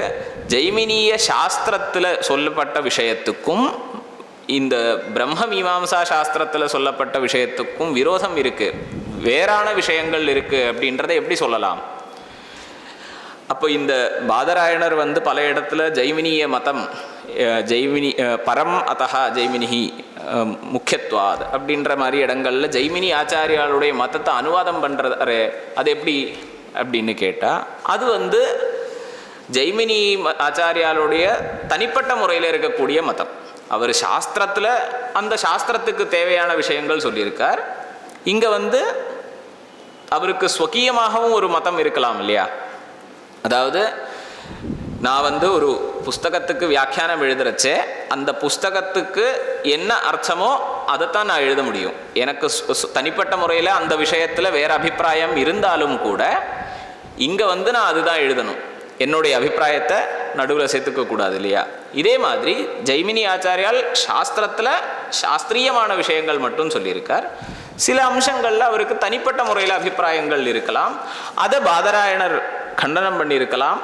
ஜெய்மினிய சாஸ்திரத்தில் சொல்லப்பட்ட விஷயத்துக்கும் இந்த பிரம்ம மீமாம்சா சாஸ்திரத்தில் சொல்லப்பட்ட விஷயத்துக்கும் விரோதம் இருக்குது, வேறான விஷயங்கள் இருக்குது அப்படின்றத எப்படி சொல்லலாம்? அப்போ இந்த பாதராயணர் பல இடத்துல ஜெய்மினிய மதம் ஜெய்மினி பரம் அத்தஹா ஜெய்மினிஹி முக்கியத்துவாத் அப்படின்ற மாதிரி இடங்களில் ஜெய்மினி ஆச்சாரியாளுடைய மதத்தை அனுவாதம் பண்ணுறது அது எப்படி அப்படின்னு கேட்டால், அது ஜெய்மினி ஆச்சாரியாளுடைய தனிப்பட்ட முறையில் இருக்கக்கூடிய மதம். அவர் சாஸ்திரத்தில் அந்த சாஸ்திரத்துக்கு தேவையான விஷயங்கள் சொல்லியிருக்கார். இங்கே அவருக்கு ஸ்வகீயமாகவும் ஒரு மதம் இருக்கலாம் இல்லையா? அதாவது நான் ஒரு புஸ்தகத்துக்கு வியாக்கியானம் எழுதுறச்சே அந்த புஸ்தகத்துக்கு என்ன அர்த்தமோ அதைத்தான் நான் எழுத முடியும். எனக்கு தனிப்பட்ட முறையில் அந்த விஷயத்தில் வேறு அபிப்பிராயம் இருந்தாலும் கூட இங்கே நான் அதுதான் எழுதணும், என்னுடைய அபிப்பிராயத்தை நடுவில் சேர்த்துக்கக்கூடாது இல்லையா? இதே மாதிரி ஜெய்மினி ஆச்சாரியால் சாஸ்திரத்தில் சாஸ்திரியமான விஷயங்கள் மட்டும் சொல்லியிருக்கார். சில அம்சங்களில் அவருக்கு தனிப்பட்ட முறையில் அபிப்பிராயங்கள் இருக்கலாம், அதை பாதராயணர் கண்டனம் பண்ணியிருக்கலாம்,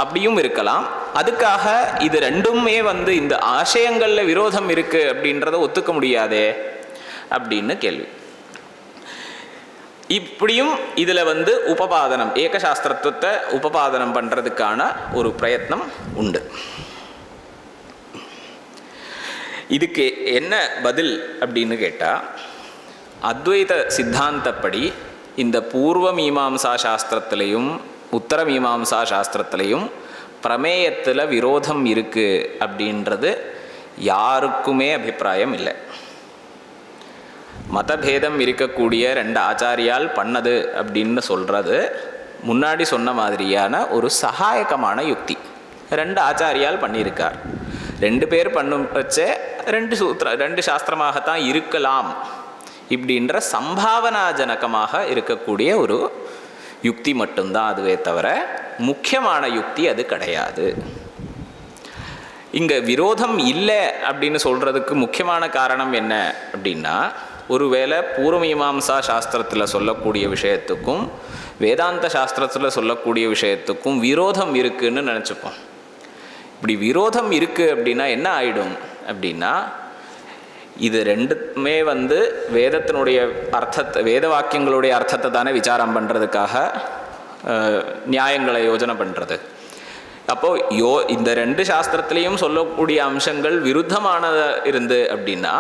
அப்படியும் இருக்கலாம். அதுக்காக இது ரெண்டுமே இந்த ஆசயங்களில் விரோதம் இருக்குது அப்படின்றத ஒத்துக்க முடியாதே அப்படின்னு கேள்வி. இப்படியும் இதில் உபபாதனம் ஏகசாஸ்திரத்துவத்தை உபபாதனம் பண்ணுறதுக்கான ஒரு பிரயத்னம் உண்டு. இதுக்கு என்ன பதில் அப்படின்னு கேட்டால், அத்வைத சித்தாந்தப்படி இந்த பூர்வ மீமாம்சா சாஸ்திரத்திலையும் உத்தர மீமாம்சா சாஸ்திரத்திலையும் பிரமேயத்தில் விரோதம் இருக்குது அப்படின்றது யாருக்குமே அபிப்பிராயம் இல்லை. மதபேதம் இருக்கக்கூடிய ரெண்டு ஆச்சாரியால் பண்ணது அப்படின்னு சொல்கிறது முன்னாடி சொன்ன மாதிரியான ஒரு சகாயகமான யுக்தி. ரெண்டு ஆச்சாரியால் பண்ணியிருக்கார், ரெண்டு பேர் பண்ணுறச்சே ரெண்டு சாஸ்திரமாகத்தான் இருக்கலாம் இப்படின்ற சம்பாவனாஜனகமாக இருக்கக்கூடிய ஒரு யுக்தி மட்டும்தான் அதுவே தவிர முக்கியமான யுக்தி அது கிடையாது. இங்கே விரோதம் இல்லை அப்படின்னு சொல்கிறதுக்கு முக்கியமான காரணம் என்ன அப்படின்னா, ஒருவேளை பூர்வமீமாம்சா சாஸ்திரத்தில் சொல்லக்கூடிய விஷயத்துக்கும் வேதாந்த சாஸ்திரத்தில் சொல்லக்கூடிய விஷயத்துக்கும் விரோதம் இருக்குதுன்னு நினச்சிப்போம். இப்படி விரோதம் இருக்குது அப்படின்னா என்ன ஆகிடும் அப்படின்னா, இது ரெண்டுமே வேதத்தினுடைய அர்த்தத்தை வேத வாக்கியங்களுடைய அர்த்தத்தை தானே விசாரம் பண்ணுறதுக்காக நியாயங்களை யோஜனை பண்ணுறது. அப்போது இந்த ரெண்டு சாஸ்திரத்திலையும் சொல்லக்கூடிய அம்சங்கள் விருத்தமானதாக இருந்து அப்படின்னா,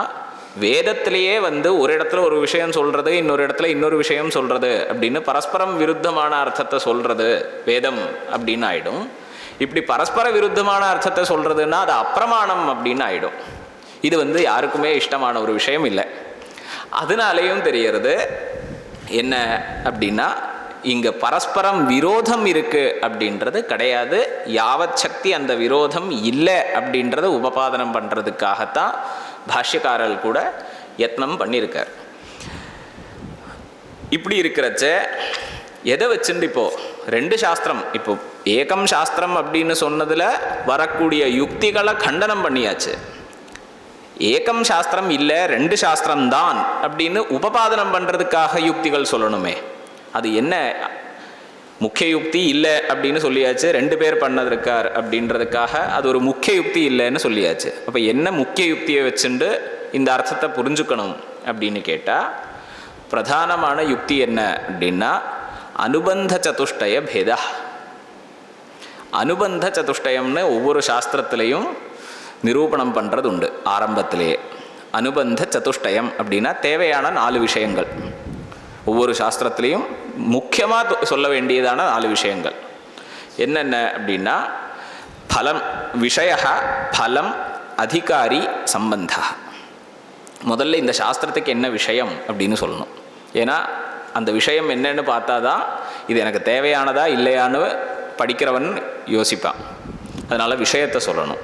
வேதத்திலேயே ஒரு இடத்துல ஒரு விஷயம் சொல்கிறது, இன்னொரு இடத்துல இன்னொரு விஷயம் சொல்கிறது அப்படின்னு பரஸ்பரம் விருத்தமான அர்த்தத்தை சொல்கிறது வேதம் அப்படின்னு ஆகிடும். இப்படி பரஸ்பர விருத்தமான அர்த்தத்தை சொல்கிறதுன்னா அது அப்பிரமாணம் அப்படின்னு ஆகிடும். இது யாருக்குமே இஷ்டமான ஒரு விஷயம் இல்லை. அதனாலேயும் தெரியறது என்ன அப்படின்னா, இங்கே பரஸ்பரம் விரோதம் இருக்குது அப்படின்றது கிடையாது. யாவத் சக்தி அந்த விரோதம் இல்லை அப்படின்றத உபபாதனம் பண்ணுறதுக்காகத்தான் பாஷ்யக்காரர்கள் கூட யத்னம் பண்ணியிருக்கார். இப்படி இருக்கிறச்ச எதை வச்சுட்டு இப்போது ரெண்டு சாஸ்திரம், இப்போ ஏகம் சாஸ்திரம் அப்படின்னு சொன்னதில் வரக்கூடிய யுக்திகளை கண்டனம் பண்ணியாச்சு. ஏகம் சாஸ்திரம் இல்லை ரெண்டு சாஸ்திரம்தான் அப்படின்னு உபபாதனம் பண்ணுறதுக்காக யுக்திகள் சொல்லணுமே. அது என்ன முக்கிய யுக்தி இல்லை அப்படின்னு சொல்லியாச்சு, ரெண்டு பேர் பண்ணதிருக்கார் அப்படின்றதுக்காக அது ஒரு முக்கிய யுக்தி இல்லைன்னு சொல்லியாச்சு. அப்போ என்ன முக்கிய யுக்தியை வச்சுட்டு இந்த அர்த்தத்தை புரிஞ்சுக்கணும் அப்படின்னு கேட்டால், பிரதானமான யுக்தி என்ன அப்படின்னா அனுபந்த சதுஷ்டய பேதா. அனுபந்த சதுஷ்டயம்னு ஒவ்வொரு சாஸ்திரத்திலையும் நிரூபணம் பண்ணுறது உண்டு ஆரம்பத்திலேயே. அனுபந்த சதுஷ்டயம் அப்படின்னா தேவையான 4 விஷயங்கள். ஒவ்வொரு சாஸ்திரத்திலையும் முக்கியமாக சொல்ல வேண்டியதான 4 விஷயங்கள் என்னென்ன அப்படின்னா, பலம் விஷய, பலம், அதிகாரி, சம்பந்தா. முதல்ல இந்த சாஸ்திரத்துக்கு என்ன விஷயம் அப்படின்னு சொல்லணும். ஏன்னா அந்த விஷயம் என்னன்னு பார்த்தா தான் இது எனக்கு தேவையானதா இல்லையான்னு படிக்கிறவன் யோசிப்பான். அதனால் விஷயத்தை சொல்லணும்.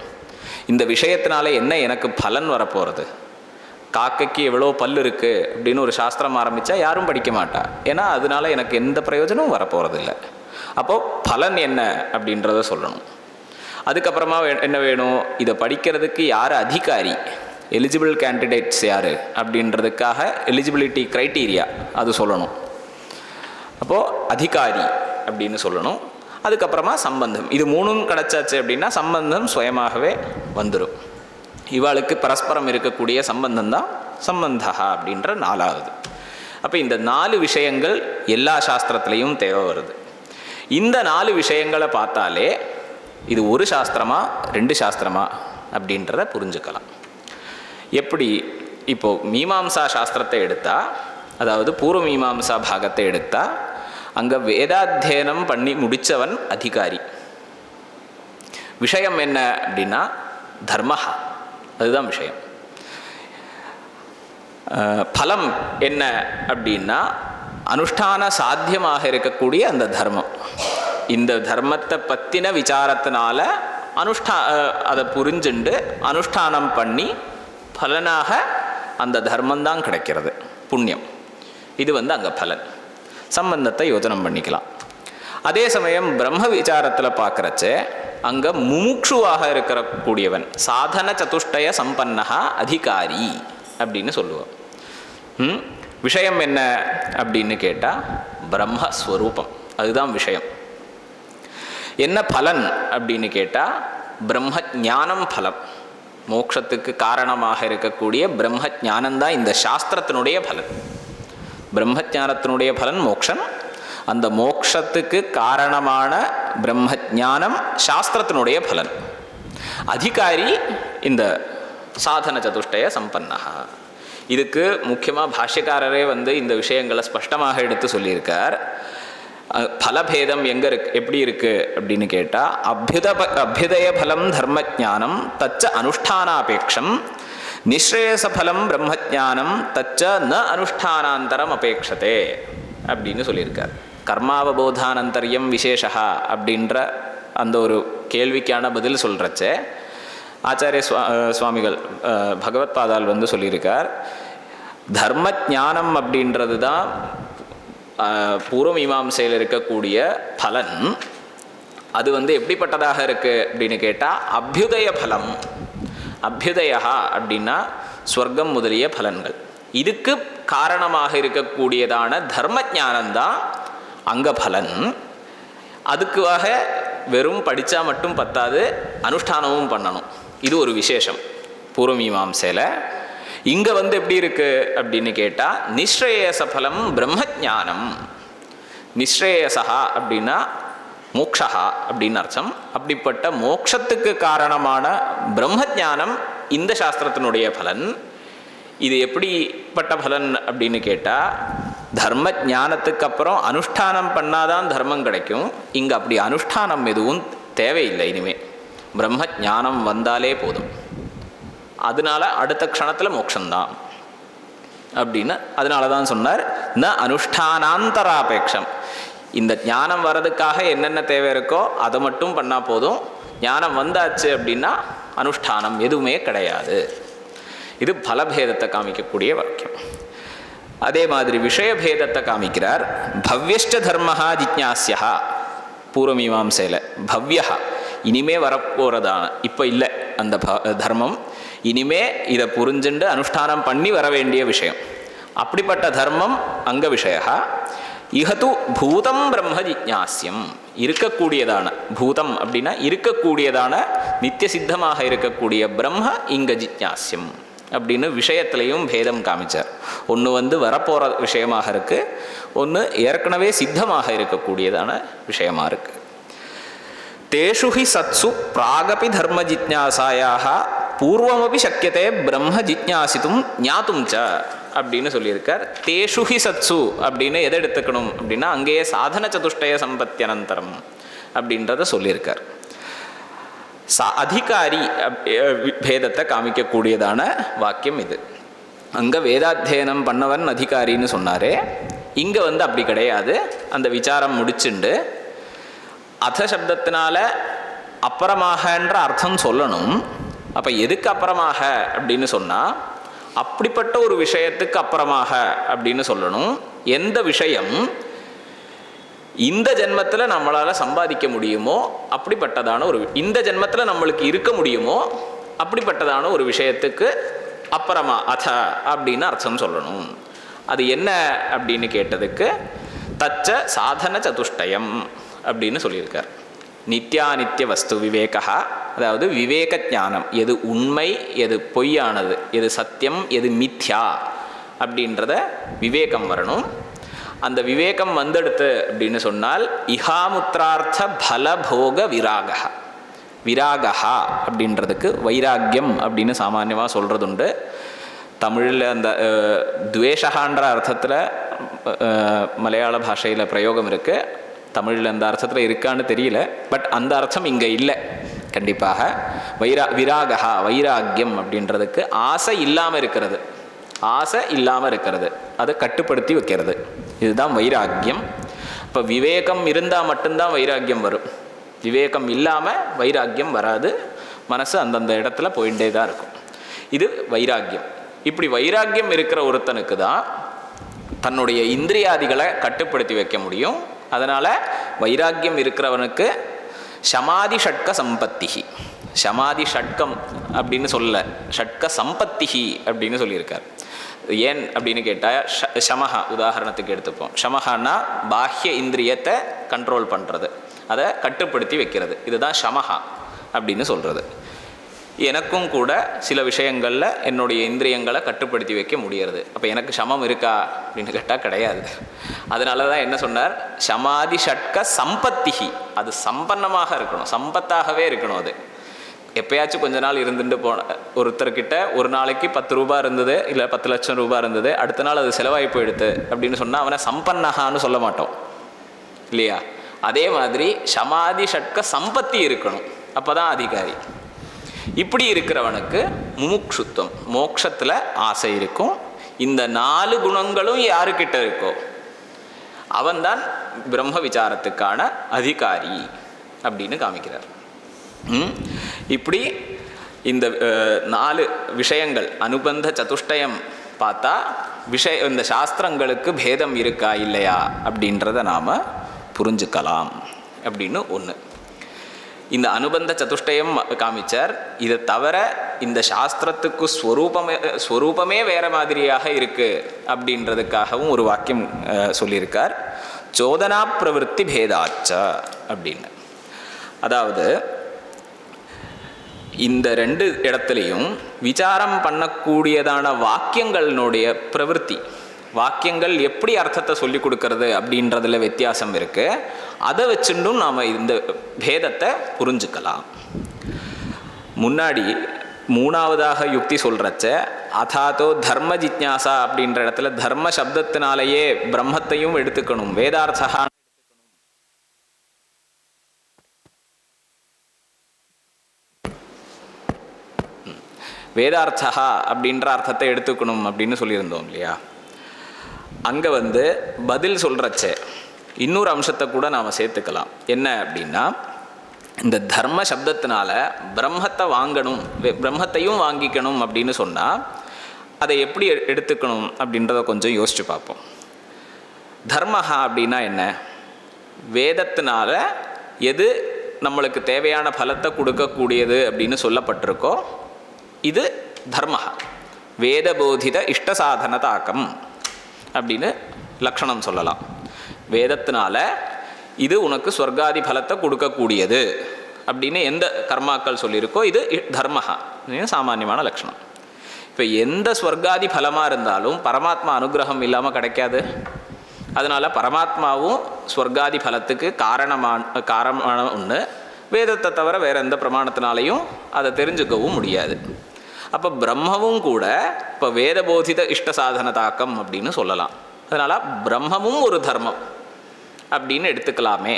இந்த விஷயத்தினால என்ன எனக்கு பலன் வரப்போகிறது, காக்கைக்கு எவ்வளோ பல் இருக்குது அப்படின்னு ஒரு சாஸ்திரம் ஆரம்பித்தா யாரும் படிக்க மாட்டா. ஏன்னா அதனால எனக்கு எந்த பிரயோஜனமும் வரப்போகிறதில்ல. அப்போது பலன் என்ன அப்படின்றத சொல்லணும். அதுக்கப்புறமா என்ன வேணும், இதை படிக்கிறதுக்கு யார் அதிகாரி, எலிஜிபிள் கேண்டிடேட்ஸ் யார் அப்படின்றதுக்காக எலிஜிபிலிட்டி க்ரைட்டீரியா அது சொல்லணும். அப்போது அதிகாரி அப்படின்னு சொல்லணும். அதுக்கப்புறமா சம்பந்தம், இது மூணும் கிடச்சாச்சு அப்படின்னா சம்பந்தம் சுயமாகவே வந்துடும். இவாளுக்கு பரஸ்பரம் இருக்கக்கூடிய சம்பந்தம் தான் சம்பந்தா அப்படின்ற 4வது. அப்போ இந்த 4 விஷயங்கள் எல்லா சாஸ்திரத்துலேயும் தேவை வருது. இந்த 4 விஷயங்களை பார்த்தாலே இது ஒரு சாஸ்திரமா 2 சாஸ்திரமா அப்படின்றத புரிஞ்சுக்கலாம். எப்படி, இப்போது மீமாம்சா சாஸ்திரத்தை எடுத்தால், அதாவது பூர்வ மீமாம்சா பாகத்தை எடுத்தால், அங்கே வேதாத்தியனம் பண்ணி முடித்தவன் அதிகாரி. விஷயம் என்ன அப்படின்னா தர்மஹா, அதுதான் விஷயம். பலம் என்ன அப்படின்னா அனுஷ்டான சாத்தியமாக இருக்கக்கூடிய அந்த தர்மம். இந்த தர்மத்தை பற்றின விசாரத்தினால அதை புரிஞ்சுண்டு அனுஷ்டானம் பண்ணி பலனாக அந்த தர்மந்தான் கிடைக்கிறது, புண்ணியம். இது அங்கே பலன். சம்பந்தத்தை யோஜனம் பண்ணிக்கலாம். அதே சமயம் பிரம்ம விசாரத்தில் பார்க்குறச்ச அங்கே முமுட்சுவாக இருக்கக்கூடியவன் சாதன சதுஷ்டய சம்பன்னஹா அதிகாரி அப்படின்னு சொல்லுவோம். விஷயம் என்ன அப்படின்னு கேட்டால் பிரம்மஸ்வரூபம், அதுதான் விஷயம். என்ன பலன் அப்படின்னு கேட்டால் பிரம்ம ஞானம் பலம். மோட்சத்துக்கு காரணமாக இருக்கக்கூடிய பிரம்ம ஞானம்தான் இந்த சாஸ்திரத்தினுடைய பலன். பிரம்ம ஞானத்தினுடைய பலன் மோக்ஷம். அந்த மோக்ஷத்துக்கு காரணமான பிரம்ம ஞானம் சாஸ்திரத்தினுடைய பலன். அதிகாரி இந்த சாதன சதுஷ்டய சம்பன்னஹா. இதுக்கு முக்கியமாக பாஷ்யக்காரரே இந்த விஷயங்களை ஸ்பஷ்டமாக எடுத்து சொல்லியிருக்கார். பலபேதம் எங்கே எப்படி இருக்குது அப்படின்னு கேட்டால் அபியுதய பலம் தர்மஜானம் தச்ச அனுஷ்டானாபேட்சம், நிஸ்ரேயசபலம் பிரம்மஜானம் தச்ச ந அனுஷ்டானாந்தரம் அபேட்சதே அப்படின்னு சொல்லியிருக்கார். கர்மாவபோதானந்தரியம் விசேஷா அப்படின்ற அந்த ஒரு கேள்விக்கான பதில் சொல்கிறச்ச ஆச்சாரிய சுவாமிகள் பகவத் பாதால் சொல்லியிருக்கார், தர்ம ஞானம் அப்படின்றது தான் பூர்வ மீமாம்சையில் இருக்கக்கூடிய பலன். அது எப்படிப்பட்டதாக இருக்குது அப்படின்னு கேட்டால் அபியுதய பலம். அபியுதயா அப்படின்னா ஸ்வர்க்கம் முதலிய பலன்கள். இதுக்கு காரணமாக இருக்கக்கூடியதான தர்ம ஞானம்தான் அங்கே பலன். அதுக்காக வெறும் படித்தா மட்டும் பத்தாது, அனுஷ்டானமும் பண்ணணும். இது ஒரு விசேஷம் பூர்வமீமாம்சையில். இங்கே எப்படி இருக்குது அப்படின்னு கேட்டால் நிஸ்ரேயச பலம் பிரம்மஜானம். நிஸ்ரேயசா அப்படின்னா மோக்ஷா அப்படின்னு அர்த்தம். அப்படிப்பட்ட மோக்ஷத்துக்கு காரணமான பிரம்மஜானம் இந்த சாஸ்திரத்தினுடைய பலன். இது எப்படிப்பட்ட பலன் அப்படின்னு கேட்டால் தர்ம ஞானத்துக்கு அப்புறம் அனுஷ்டானம் பண்ணாதான் தர்மம் கிடைக்கும். இங்கே அப்படி அனுஷ்டானம் எதுவும் தேவையில்லை. இனிமே பிரம்ம ஞானம் வந்தாலே போதும். அதனால அடுத்த க்ஷணத்தில் மோட்சம்தான் அப்படின்னு அதனால தான் சொன்னார் ந அனுஷ்டானாந்தராபேட்சம். இந்த ஞானம் வர்றதுக்காக என்னென்ன தேவை இருக்கோ அதை மட்டும் பண்ணால் போதும். ஞானம் வந்தாச்சு அப்படின்னா அனுஷ்டானம் எதுவுமே கிடையாது. இது பலபேதத்தை காமிக்கக்கூடிய வாக்கியம். அதே மாதிரி விஷயபேதத்தை காமிக்கிறார். பவ்யஷ்ட தர்மஹா ஜிஜ்ஞாஸ்யா பூர்வமீமாம்சையில் பவ்யா இனிமே வரப்போகிறதான, இப்போ இல்லை அந்த தர்மம், இனிமே இதை புரிஞ்சுண்டு அனுஷ்டானம் பண்ணி வர வேண்டிய விஷயம். அப்படிப்பட்ட தர்மம் அங்க விஷயா. இஹது பூதம் பிரம்ம ஜிஜ்ஞாஸ்யம். இருக்கக்கூடியதான பூதம் அப்படின்னா இருக்கக்கூடியதான நித்திய சித்தமாக இருக்கக்கூடிய பிரம்ம இங்க ஜிஜ்ஞாஸ்யம் அப்படின்னு விஷயத்திலையும் பேதம் காமிச்சார். ஒன்று வரப்போகிற விஷயமாக இருக்குது, ஒன்று ஏற்கனவே சித்தமாக இருக்கக்கூடியதான விஷயமாக இருக்குது. தேஷு ஹி சத்சு பிராகபி தர்ம ஜிஜ்ஞாசாயாக பூர்வமபி சக்கியத்தை பிரம்ம ஜிஜ்ஞாசித்தும் ஞாத்தும் ச அப்படின்னு சொல்லியிருக்கார். தேஷு ஹி சத்சு அப்படின்னு எதை எடுத்துக்கணும் அப்படின்னா அங்கேயே சாதன சதுஷ்டய சம்பத்தியனந்தரம் அப்படின்றத சொல்லியிருக்கார். அதிகாரி பேதத்தை காமிக்கக்கூடியதான வாக்கியம் இது. அங்கே வேதாத்தியனம் பண்ணவன் அதிகாரின்னு சொன்னாரே, இங்கே அப்படி கிடையாது. அந்த விசாரம் முடிச்சுண்டு அத சப்தத்தினால அப்புறமாகன்ற அர்த்தம் சொல்லணும். அப்போ எதுக்கு அப்புறமாக அப்படின்னு சொன்னால், அப்படிப்பட்ட ஒரு விஷயத்துக்கு அப்புறமாக அப்படின்னு சொல்லணும். எந்த விஷயம் இந்த ஜென்மத்தில் நம்மளால் சம்பாதிக்க முடியுமோ அப்படிப்பட்டதான ஒரு, இந்த ஜென்மத்தில் நம்மளுக்கு இருக்க முடியுமோ அப்படிப்பட்டதான ஒரு விஷயத்துக்கு அப்புறமா அத அப்படின்னு அர்த்தம் சொல்லணும். அது என்ன அப்படின்னு கேட்டதுக்கு தச்ச சாதன சதுஷ்டயம் அப்படின்னு சொல்லியிருக்கார். நித்யானித்ய வஸ்து விவேகா, அதாவது விவேக ஞானம், எது உண்மை எது பொய்யானது, எது சத்தியம் எது மித்யா அப்படின்றத விவேகம் வரணும். அந்த விவேகம் வந்தெடுத்து அப்படின்னு சொன்னால் இஹாமுத்ரார்த்த பலபோக விராகா. விராகா அப்படின்றதுக்கு வைராக்கியம் அப்படின்னு சாமானியமாக சொல்கிறது உண்டு. தமிழில் அந்த துவேஷகான்ற அர்த்தத்தில் மலையாள பாஷையில் பிரயோகம் இருக்குது. தமிழில் அந்த அர்த்தத்தில் இருக்கான்னு தெரியல, பட் அந்த அர்த்தம் இங்கே இல்லை கண்டிப்பாக. விராகா வைராக்கியம் அப்படின்றதுக்கு ஆசை இல்லாமல் இருக்கிறது, ஆசை இல்லாமல் இருக்கிறது, அதை கட்டுப்படுத்தி வைக்கிறது, இதுதான் வைராக்கியம். இப்போ விவேகம் இருந்தால் மட்டும்தான் வைராக்கியம் வரும். விவேகம் இல்லாமல் வைராக்கியம் வராது. மனசு அந்தந்த இடத்துல போயிட்டே தான் இருக்கும். இது வைராக்கியம். இப்படி வைராக்கியம் இருக்கிற ஒருத்தனுக்கு தான் தன்னுடைய இந்திரியாதிகளை கட்டுப்படுத்தி வைக்க முடியும். அதனால் வைராக்கியம் இருக்கிறவனுக்கு சமாதி ஷட்க சம்பத்திஹி, சமாதி ஷட்கம் அப்படின்னு சொல்ல, ஷட்க சம்பத்திஹி அப்படின்னு சொல்லியிருக்கார். ஏன் அப்படின்னு கேட்டால் ஷமஹா உதாரணத்துக்கு எடுத்துப்போம். ஷமஹான்னா பாஹ்ய இந்திரியத்தை கண்ட்ரோல் பண்ணுறது, அதை கட்டுப்படுத்தி வைக்கிறது, இதுதான் ஷமஹா அப்படின்னு சொல்கிறது. எனக்கும் கூட சில விஷயங்களில் என்னுடைய இந்திரியங்களை கட்டுப்படுத்தி வைக்க முடியறது. அப்போ எனக்கு சமம் இருக்கா அப்படின்னு கேட்டால் கிடையாது. அதனால தான் என்ன சொன்னார், சமாதி ஷட்க சம்பத்திஹி, அது சம்பன்னமாக இருக்கணும், சம்பத்தாகவே இருக்கணும். அது எப்பயாச்சும் கொஞ்ச நாள் இருந்துட்டு போன ஒருத்தர்கிட்ட ஒரு நாளைக்கு 10 ரூபா இருந்தது, இல்லை 10 லட்சம் ரூபாய் இருந்தது, அடுத்த நாள் அது செலவாகி போயிடுது அப்படின்னு சொன்னால் அவனை சம்பன்னகான்னு சொல்ல மாட்டோம் இல்லையா? அதே மாதிரி சமாதி ஷட்க சம்பத்தி இருக்கணும், அப்போ தான் அதிகாரி. இப்படி இருக்கிறவனுக்கு முமுக்ஷுத்துவம், மோட்சத்தில் ஆசை இருக்கும். இந்த 4 குணங்களும் யாருக்கிட்ட இருக்கோ அவன்தான் பிரம்ம விசாரத்துக்கான அதிகாரி அப்படின்னு காமிக்கிறார். இப்படி இந்த 4 விஷயங்கள் அனுபந்த சதுஷ்டயம் பார்த்தா இந்த சாஸ்திரங்களுக்கு பேதம் இருக்கா இல்லையா அப்படின்றத நாம் புரிஞ்சுக்கலாம் அப்படின்னு ஒன்று. இந்த அனுபந்த சதுஷ்டயம் காமிச்சார். இதை தவிர இந்த சாஸ்திரத்துக்கு ஸ்வரூபமே வேற மாதிரியாக இருக்கு அப்படின்றதுக்காகவும் ஒரு வாக்கியம் சொல்லியிருக்கார். சோதனா பிரவருத்தி பேதாச்ச அப்படின்னு. அதாவது இந்த 2 இடத்துலையும் விசாரம் பண்ணக்கூடியதான வாக்கியங்களுடைய பிரவருத்தி, வாக்கியங்கள் எப்படி அர்த்தத்தை சொல்லி கொடுக்கறது அப்படின்றதுல வித்தியாசம் இருக்கு. அதை வச்சுட்டும் நாம் இந்த பேதத்தை புரிஞ்சுக்கலாம். முன்னாடி 3ஆவதாக யுக்தி சொல்கிறச்ச அதாதோ தர்ம ஜிக்ஞாசா அப்படின்ற இடத்துல தர்ம சப்தத்தினாலேயே பிரம்மத்தையும் எடுத்துக்கணும், வேதார்த்தா வேதார்த்தா அப்படின்ற அர்த்தத்தை எடுத்துக்கணும் அப்படின்னு சொல்லியிருந்தோம் இல்லையா? அங்கே பதில் சொல்கிறச்ச இன்னொரு அம்சத்தை கூட நாம் சேர்த்துக்கலாம். என்ன அப்படின்னா, இந்த தர்ம சப்தத்தினால பிரம்மத்தை வாங்கணும், பிரம்மத்தையும் வாங்கிக்கணும் அப்படின்னு சொன்னால் அதை எப்படி எடுத்துக்கணும் அப்படின்றத கொஞ்சம் யோசித்து பார்ப்போம். தர்மஹா அப்படின்னா என்ன? வேதத்தினால எது நம்மளுக்கு தேவையான பலத்தை கொடுக்கக்கூடியது அப்படின்னு சொல்லப்பட்டிருக்கோ இது தர்மஹா. வேதபோதித இஷ்டசாதன தாக்கம் அப்படின்னு லக்ஷணம் சொல்லலாம். வேதத்தினால இது உனக்கு ஸ்வர்காதி பலத்தை கொடுக்கக்கூடியது அப்படின்னு எந்த கர்மாக்கள் சொல்லியிருக்கோ இது தர்மஹா, சாமானியமான லட்சணம். இப்போ எந்த ஸ்வர்காதி பலமாக இருந்தாலும் பரமாத்மா அனுகிரகம் இல்லாமல் கிடைக்காது. அதனால் பரமாத்மாவும் ஸ்வர்காதி பலத்துக்கு காரணமான ஒன்று. வேதத்தை தவிர வேறு எந்த பிரமாணத்தினாலையும் அதை தெரிஞ்சுக்கவும் முடியாது. அப்போ பிரம்மமும் கூட இப்போ வேதபோதித இஷ்டசாதன தாக்கம் அப்படின்னு சொல்லலாம். அதனால் பிரம்மமும் ஒரு தர்மம் அப்படின்னு எடுத்துக்கலாமே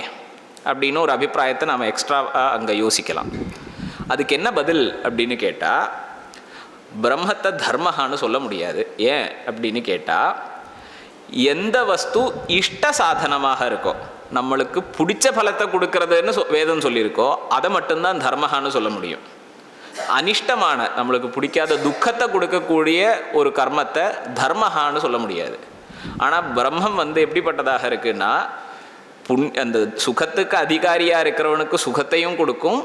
அப்படின்னு ஒரு அபிப்பிராயத்தை நாம் எக்ஸ்ட்ராவாக அங்கே யோசிக்கலாம். அதுக்கு என்ன பதில் அப்படின்னு கேட்டால், பிரம்மத்தை தர்மஹான்னு சொல்ல முடியாது. ஏன் அப்படின்னு கேட்டால், எந்த வஸ்து இஷ்ட சாதனமாக இருக்கோ, நம்மளுக்கு பிடிச்ச பலத்தை கொடுக்கறதுன்னு வேதம் சொல்லியிருக்கோ அதை மட்டும்தான் தர்மஹான்னு சொல்ல முடியும். அனிஷ்டமான நம்மளுக்கு பிடிக்காத துக்கத்தை கொடுக்கக்கூடிய ஒரு கர்மத்தை தர்மஹான்னு சொல்ல முடியாது. ஆனால் பிரம்மம் எப்படிப்பட்டதாக இருக்குன்னா, அந்த சுகத்துக்கு அதிகாரியாக இருக்கிறவனுக்கு சுகத்தையும் கொடுக்கும்,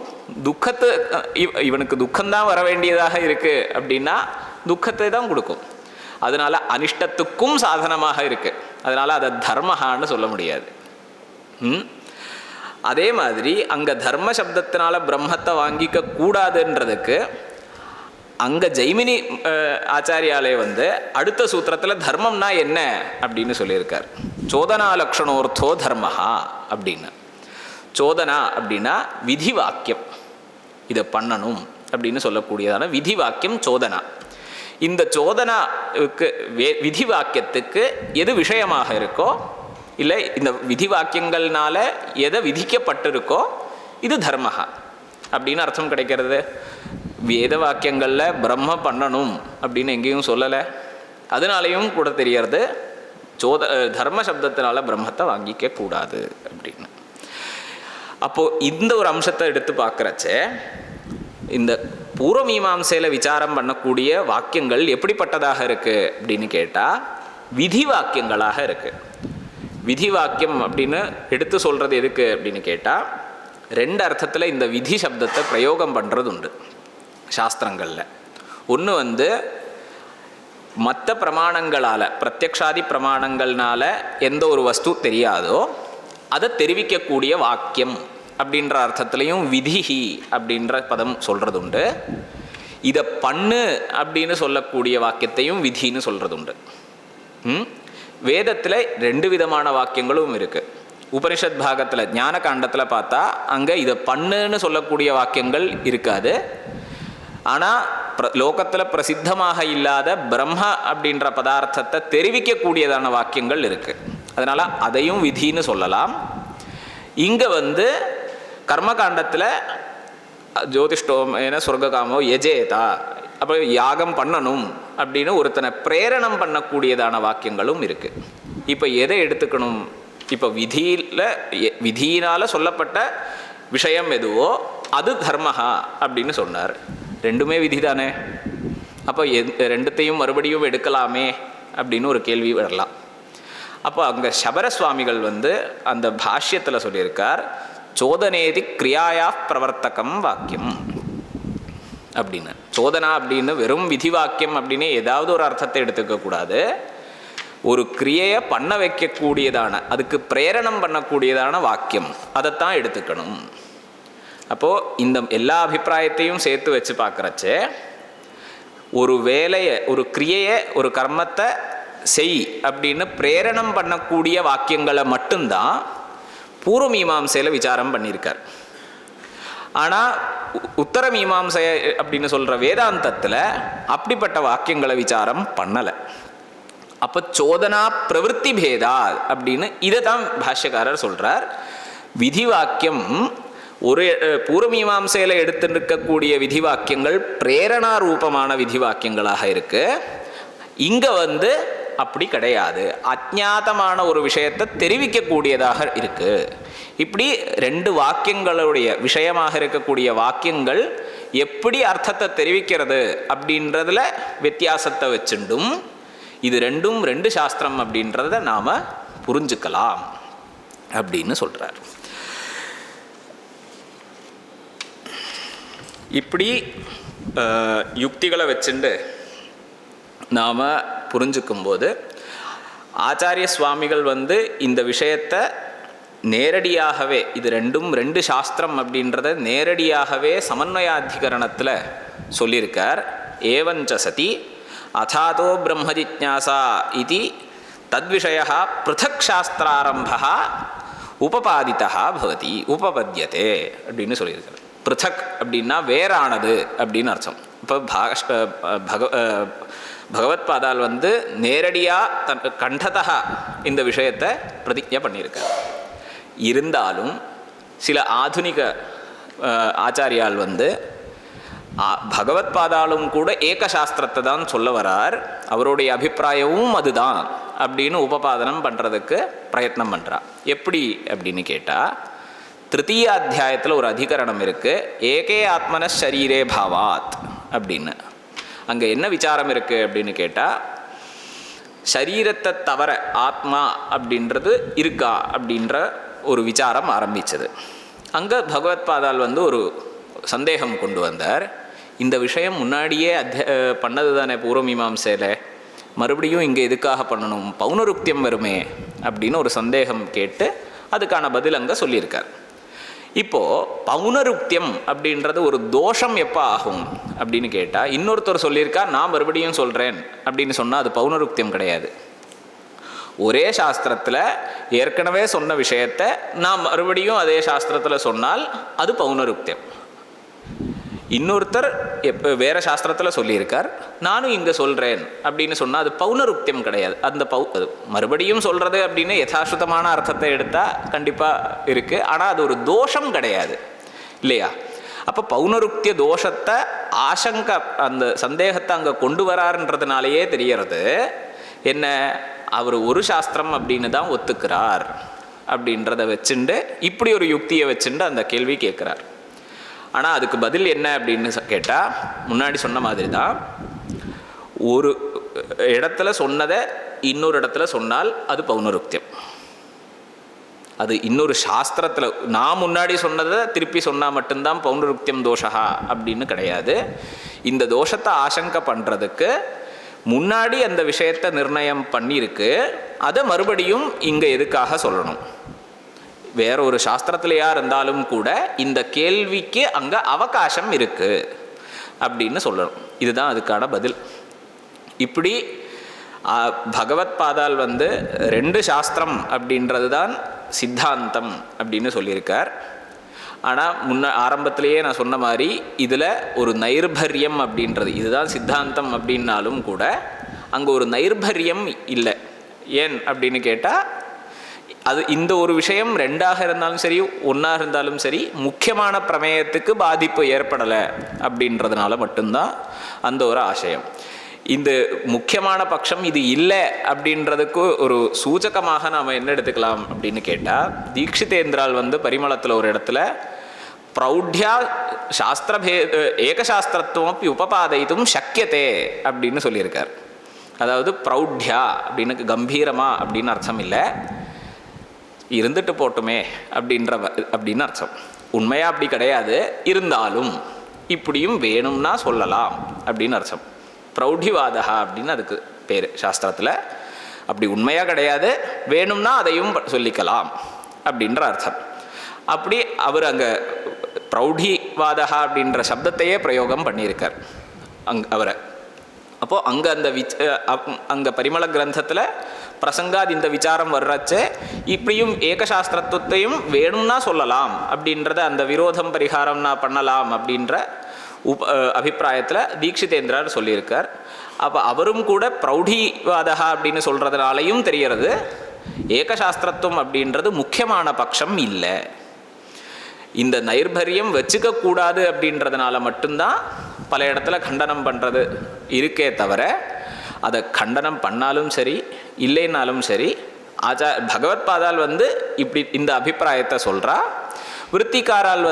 இவனுக்கு துக்கம்தான் வர வேண்டியதாக இருக்குது அப்படின்னா துக்கத்தை தான் கொடுக்கும். அதனால அனிஷ்டத்துக்கும் சாதனமாக இருக்கு. அதனால அதை தர்மஹான்னு சொல்ல முடியாது. அதே மாதிரி அங்கே தர்ம சப்தத்தினால பிரம்மத்தை வாங்கிக்க கூடாதுன்றதுக்கு அங்கே ஜெய்மினி ஆச்சாரியாலே அடுத்த சூத்திரத்தில் தர்மம்னா என்ன அப்படின்னு சொல்லியிருக்கார். சோதனா லக்ஷணோர்த்தோ தர்மஹா அப்படின்னு. சோதனா அப்படின்னா விதி வாக்கியம், இதை பண்ணணும் அப்படின்னு சொல்லக்கூடியதான விதி வாக்கியம் சோதனா. இந்த சோதனாவுக்கு விதி வாக்கியத்துக்கு எது விஷயமாக இருக்கோ, இல்லை இந்த விதி வாக்கியங்கள்னால எதை விதிக்கப்பட்டிருக்கோ இது தர்மஹா அப்படின்னு அர்த்தம் கிடைக்கிறது. வேத வாக்கியங்களில் பிரம்ம பண்ணணும் அப்படின்னு எங்கேயும் சொல்லலை. அதனாலையும் கூட தெரியறது தர்ம சப்தத்தினால பிரம்மத்தை வாங்கிக்க கூடாது அப்படின்னு. அப்போது இந்த ஒரு அம்சத்தை எடுத்து பார்க்குறச்ச இந்த பூர்வ மீமாம்சையில் விசாரம் பண்ணக்கூடிய வாக்கியங்கள் எப்படிப்பட்டதாக இருக்குது அப்படின்னு கேட்டால் விதி வாக்கியங்களாக இருக்குது. விதி வாக்கியம் அப்படின்னு எடுத்து சொல்கிறது எதுக்கு அப்படின்னு கேட்டால், ரெண்டு அர்த்தத்தில் இந்த விதி சப்தத்தை பிரயோகம் பண்ணுறது உண்டு சாஸ்திரங்களில். ஒன்று மற்ற பிரமாணங்களால், பிரத்யக்ஷாதி பிரமாணங்கள்னால எந்த ஒரு வஸ்து தெரியாதோ அதை தெரிவிக்கக்கூடிய வாக்கியம் அப்படின்ற அர்த்தத்துலையும் விதிஹி அப்படின்ற பதம் சொல்கிறது உண்டு. இதை பண்ணு அப்படின்னு சொல்லக்கூடிய வாக்கியத்தையும் விதின்னு சொல்கிறது உண்டு. வேதத்தில் ரெண்டு விதமான வாக்கியங்களும் இருக்குது. உபனிஷத் பாகத்தில் ஞான காண்டத்தில் பார்த்தா அங்கே இதை பண்ணுன்னு சொல்லக்கூடிய வாக்கியங்கள் இருக்காது. ஆனால் லோகத்தில் பிரசித்தமாக இல்லாத பிரம்ம அப்படின்ற பதார்த்தத்தை தெரிவிக்கக்கூடியதான வாக்கியங்கள் இருக்குது. அதனால் அதையும் விதின்னு சொல்லலாம். இங்கே கர்மகாண்டத்தில் ஜோதிஷ்டோமேன சொர்க்ககாமோ யஜேதா, அப்போ யாகம் பண்ணணும் அப்படின்னு ஒருத்தனை பிரேரணம் பண்ணக்கூடியதான வாக்கியங்களும் இருக்குது. இப்போ எதை எடுத்துக்கணும்? இப்போ விதியினால் சொல்லப்பட்ட விஷயம் எதுவோ அது தர்மஹா அப்படின்னு சொன்னார். ரெண்டுமே விதி தானே. அப்போ ரெண்டுத்தையும் மறுபடியும் எடுக்கலாமே அப்படின்னு ஒரு கேள்வி வரலாம். அப்போ அங்கே சபர சுவாமிகள் அந்த பாஷ்யத்தில் சொல்லியிருக்கார், சோதனேதி கிரியாயா பிரவர்த்தகம் வாக்கியம் அப்படின்னு. சோதனா அப்படின்னு வெறும் விதி வாக்கியம் அப்படின்னு ஏதாவது ஒரு அர்த்தத்தை எடுத்துக்கக்கூடாது. ஒரு கிரியையை பண்ண வைக்கக்கூடியதான, அதுக்கு பிரேரணம் பண்ணக்கூடியதான வாக்கியம், அதைத்தான் எடுத்துக்கணும். அப்போது இந்த எல்லா அபிப்பிராயத்தையும் சேர்த்து வச்சு பார்க்குறச்சே ஒரு வேலையை, ஒரு கிரியையை, ஒரு கர்மத்தை செய் அப்படின்னு பிரேரணம் பண்ணக்கூடிய வாக்கியங்களை மட்டும்தான் பூர்வ மீமாம்சையில் விசாரம் பண்ணியிருக்கார். ஆனால் உத்தர மீமாம்சை அப்படின்னு சொல்கிற வேதாந்தத்தில் அப்படிப்பட்ட வாக்கியங்களை விசாரம் பண்ணலை. அப்போ சோதனா பிரவருத்தி பேதா அப்படின்னு இதை தான் பாஷ்யக்காரர் சொல்கிறார். விதி வாக்கியம் ஒரு பூர்வ மீமாம்சையில் எடுத்துருக்கக்கூடிய விதி வாக்கியங்கள் பிரேரணா ரூபமான விதி வாக்கியங்களாக இருக்குது. இங்கே அப்படி கிடையாது, அஜ்ஞாதமான ஒரு விஷயத்தை தெரிவிக்கக்கூடியதாக இருக்குது. இப்படி ரெண்டு வாக்கியங்களுடைய விஷயமாக இருக்கக்கூடிய வாக்கியங்கள் எப்படி அர்த்தத்தை தெரிவிக்கிறது அப்படின்றதுல வித்தியாசத்தை வச்சுண்டும் இது ரெண்டும் ரெண்டு சாஸ்திரம் அப்படின்றத நாம் புரிஞ்சுக்கலாம் அப்படின்னு சொல்கிறார். இப்படி யுக்திகளை வச்சுண்டு நாம் புரிஞ்சுக்கும்போது ஆச்சாரிய சுவாமிகள் இந்த விஷயத்தை நேரடியாகவே, இது ரெண்டும் ரெண்டு சாஸ்திரம் அப்படின்றத நேரடியாகவே சமன்வயாதிகரணத்தில் சொல்லியிருக்கார். ஏவஞ்ச சதி அதாதோ பிரம்ம ஜிஜ்ஞாசா இது தத்விஷயா பிருதக் சாஸ்திராரம்பா உபபாதிதா பவதி உபபத்யதே அப்படின்னு சொல்லியிருக்கார். பிருதக் அப்படின்னா வேறானது அப்படின்னு அர்த்தம். இப்போ பகவத் பாதால் நேரடியாக கண்டதா இந்த விஷயத்தை பிரதிஜை பண்ணியிருக்கார். இருந்தாலும் சில ஆதுனிக ஆச்சாரியால் பகவத் பாதாலும் கூட ஏக சாஸ்திரத்தை தான் சொல்ல வரார். அவருடைய அபிப்பிராயமும் அதுதான் அப்படின்னு உபபாதனம் பண்ணுறதுக்கு பிரயத்னம் பண்ணுறா. எப்படி அப்படின்னு கேட்டால், திருத்தீய அத்தியாயத்தில் ஒரு அதிகரணம் இருக்குது, ஏகே ஆத்மன ஷரீரே பாவாத் அப்படின்னு. அங்கே என்ன விசாரம் இருக்குது அப்படின்னு கேட்டால், ஷரீரத்தை தவிர ஆத்மா அப்படின்றது இருக்கா அப்படின்ற ஒரு விசாரம் ஆரம்பித்தது. அங்கே பகவத்பாதால் ஒரு சந்தேகம் கொண்டு வந்தார். இந்த விஷயம் முன்னாடியே பண்ணது தானே பூர்வமீமாம்சையில், மறுபடியும் இங்கே எதுக்காக பண்ணணும், பௌனருக்தியம் வருமே அப்படின்னு ஒரு சந்தேகம் கேட்டு அதுக்கான பதில் அங்கே சொல்லியிருக்கார். இப்போது பௌனருக்தியம் அப்படின்றது ஒரு தோஷம் எப்போ ஆகும் அப்படின்னு கேட்டால், இன்னொருத்தர் சொல்லியிருக்கா நான் மறுபடியும் சொல்கிறேன் அப்படின்னு சொன்னால் அது பௌனருக்தியம் கிடையாது. ஒரே சாஸ்திரத்தில் ஏற்கனவே சொன்ன விஷயத்தை நான் மறுபடியும் அதே சாஸ்திரத்தில் சொன்னால் அது பௌனருக்தியம். இன்னொருத்தர் வேறு சாஸ்திரத்தில் சொல்லியிருக்கார், நானும் இங்கே சொல்கிறேன் அப்படின்னு சொன்னால் அது பௌனருக்தியம் கிடையாது. அந்த அது மறுபடியும் சொல்கிறது அப்படின்னு யதாசுத்தமான அர்த்தத்தை எடுத்தால் கண்டிப்பாக இருக்குது, ஆனால் அது ஒரு தோஷம் கிடையாது இல்லையா? அப்போ பௌனருக்திய தோஷத்தை ஆசங்க அந்த சந்தேகத்தை அங்கே கொண்டு வராருன்றதுனாலேயே தெரியறது என்ன, அவர் ஒரு சாஸ்திரம் அப்படின்னு தான் ஒத்துக்கிறார் அப்படின்றத வச்சுண்டு இப்படி ஒரு யுக்தியை வச்சுண்டு அந்த கேள்வி கேட்குறார். ஆனால் அதுக்கு பதில் என்ன அப்படின்னு கேட்டால், முன்னாடி சொன்ன மாதிரி தான், ஒரு இடத்துல சொன்னதை இன்னொரு இடத்துல சொன்னால் அது பௌனருக்தியம். அது இன்னொரு சாஸ்திரத்தில் நான் முன்னாடி சொன்னதை திருப்பி சொன்னால் மட்டும்தான் பௌனருக்தியம் தோஷா அப்படின்னு கிடையாது. இந்த தோஷத்தை ஆசங்கை பண்ணுறதுக்கு முன்னாடி அந்த விஷயத்தை நிர்ணயம் பண்ணியிருக்கு, அதை மறுபடியும் இங்கே எதுக்காக சொல்லணும்? வேற ஒரு சாஸ்திரத்திலையா இருந்தாலும் கூட இந்த கேள்விக்கு அங்கே அவகாசம் இருக்குது அப்படின்னு சொல்லணும். இதுதான் அதுக்கான பதில். இப்படி பகவத்பாதால் 2 சாஸ்திரம் அப்படின்றது தான் சித்தாந்தம் அப்படின்னு சொல்லியிருக்கார். ஆனால் ஆரம்பத்திலேயே நான் சொன்ன மாதிரி இதில் ஒரு நைர்பரியம் அப்படின்றது, இதுதான் சித்தாந்தம் அப்படின்னாலும் கூட அங்கே ஒரு நைர்பரியம் இல்லை. ஏன் அப்படின்னு கேட்டால், அது இந்த ஒரு விஷயம் 2ஆக இருந்தாலும் சரி 1ஆக இருந்தாலும் சரி முக்கியமான பிரமேயத்துக்கு பாதிப்பு ஏற்படலை அப்படின்றதுனால மட்டும்தான் அந்த ஒரு ஆசயம். இந்த முக்கியமான பட்சம் இது இல்லை அப்படின்றதுக்கு ஒரு சூச்சகமாக நாம் என்ன எடுத்துக்கலாம் அப்படின்னு கேட்டால், தீக்ஷிதேந்திரால் பரிமளத்தில் ஒரு இடத்துல பிரௌಢ்யா ஏகசாஸ்திரத்துவம் அப்படி உபபாதைத்தும் சக்கியத்தே அப்படின்னு சொல்லியிருக்கார். அதாவது பிரௌಢ்யா அப்படின்னு கம்பீரமா அப்படின்னு அர்த்தம் இல்லை, இருந்துட்டு போட்டுமே அப்படின்னு அர்த்தம். உண்மையாக அப்படி கிடையாது, இருந்தாலும் இப்படியும் வேணும்னா சொல்லலாம் அப்படின்னு அர்த்தம். பிரௌಢிவாதா அப்படின்னு அதுக்கு பேர் சாஸ்திரத்தில். அப்படி உண்மையாக கிடையாது, வேணும்னா அதையும் சொல்லிக்கலாம் அப்படின்ற அர்த்தம். அப்படி அவர் அங்கே பிரௌಢிவாதா அப்படின்ற சப்தத்தையே பிரயோகம் பண்ணியிருக்கார் அவரை. அப்போது அங்கே அங்கே பரிமள கிரந்தத்தில் பிரசங்காத் இந்த விசாரம் வர்றச்சே இப்படியும் ஏகசாஸ்திரத்துவத்தையும் வேணும்னா சொல்லலாம் அப்படின்றத அந்த விரோதம் பரிகாரம்னா பண்ணலாம் அப்படின்ற அபிப்பிராயத்தில் தீக்ஷிதேந்திரர் சொல்லியிருக்கார். அப்போ அவரும் கூட பிரௌಢிவாதா அப்படின்னு சொல்கிறதுனாலையும் தெரியறது ஏகசாஸ்திரத்துவம் அப்படின்றது முக்கியமான பட்சம் இல்லை. இந்த நைர்பரியம் வச்சுக்கக்கூடாது அப்படின்றதுனால மட்டும்தான் பல இடத்துல கண்டனம் பண்ணுறது இருக்கே தவிர, அதை கண்டனம் பண்ணாலும் சரி இல்லைன்னாலும் சரி பகவத்பாதால் இப்படி இந்த அபிப்பிராயத்தை சொல்கிறா. விருத்திகாரால்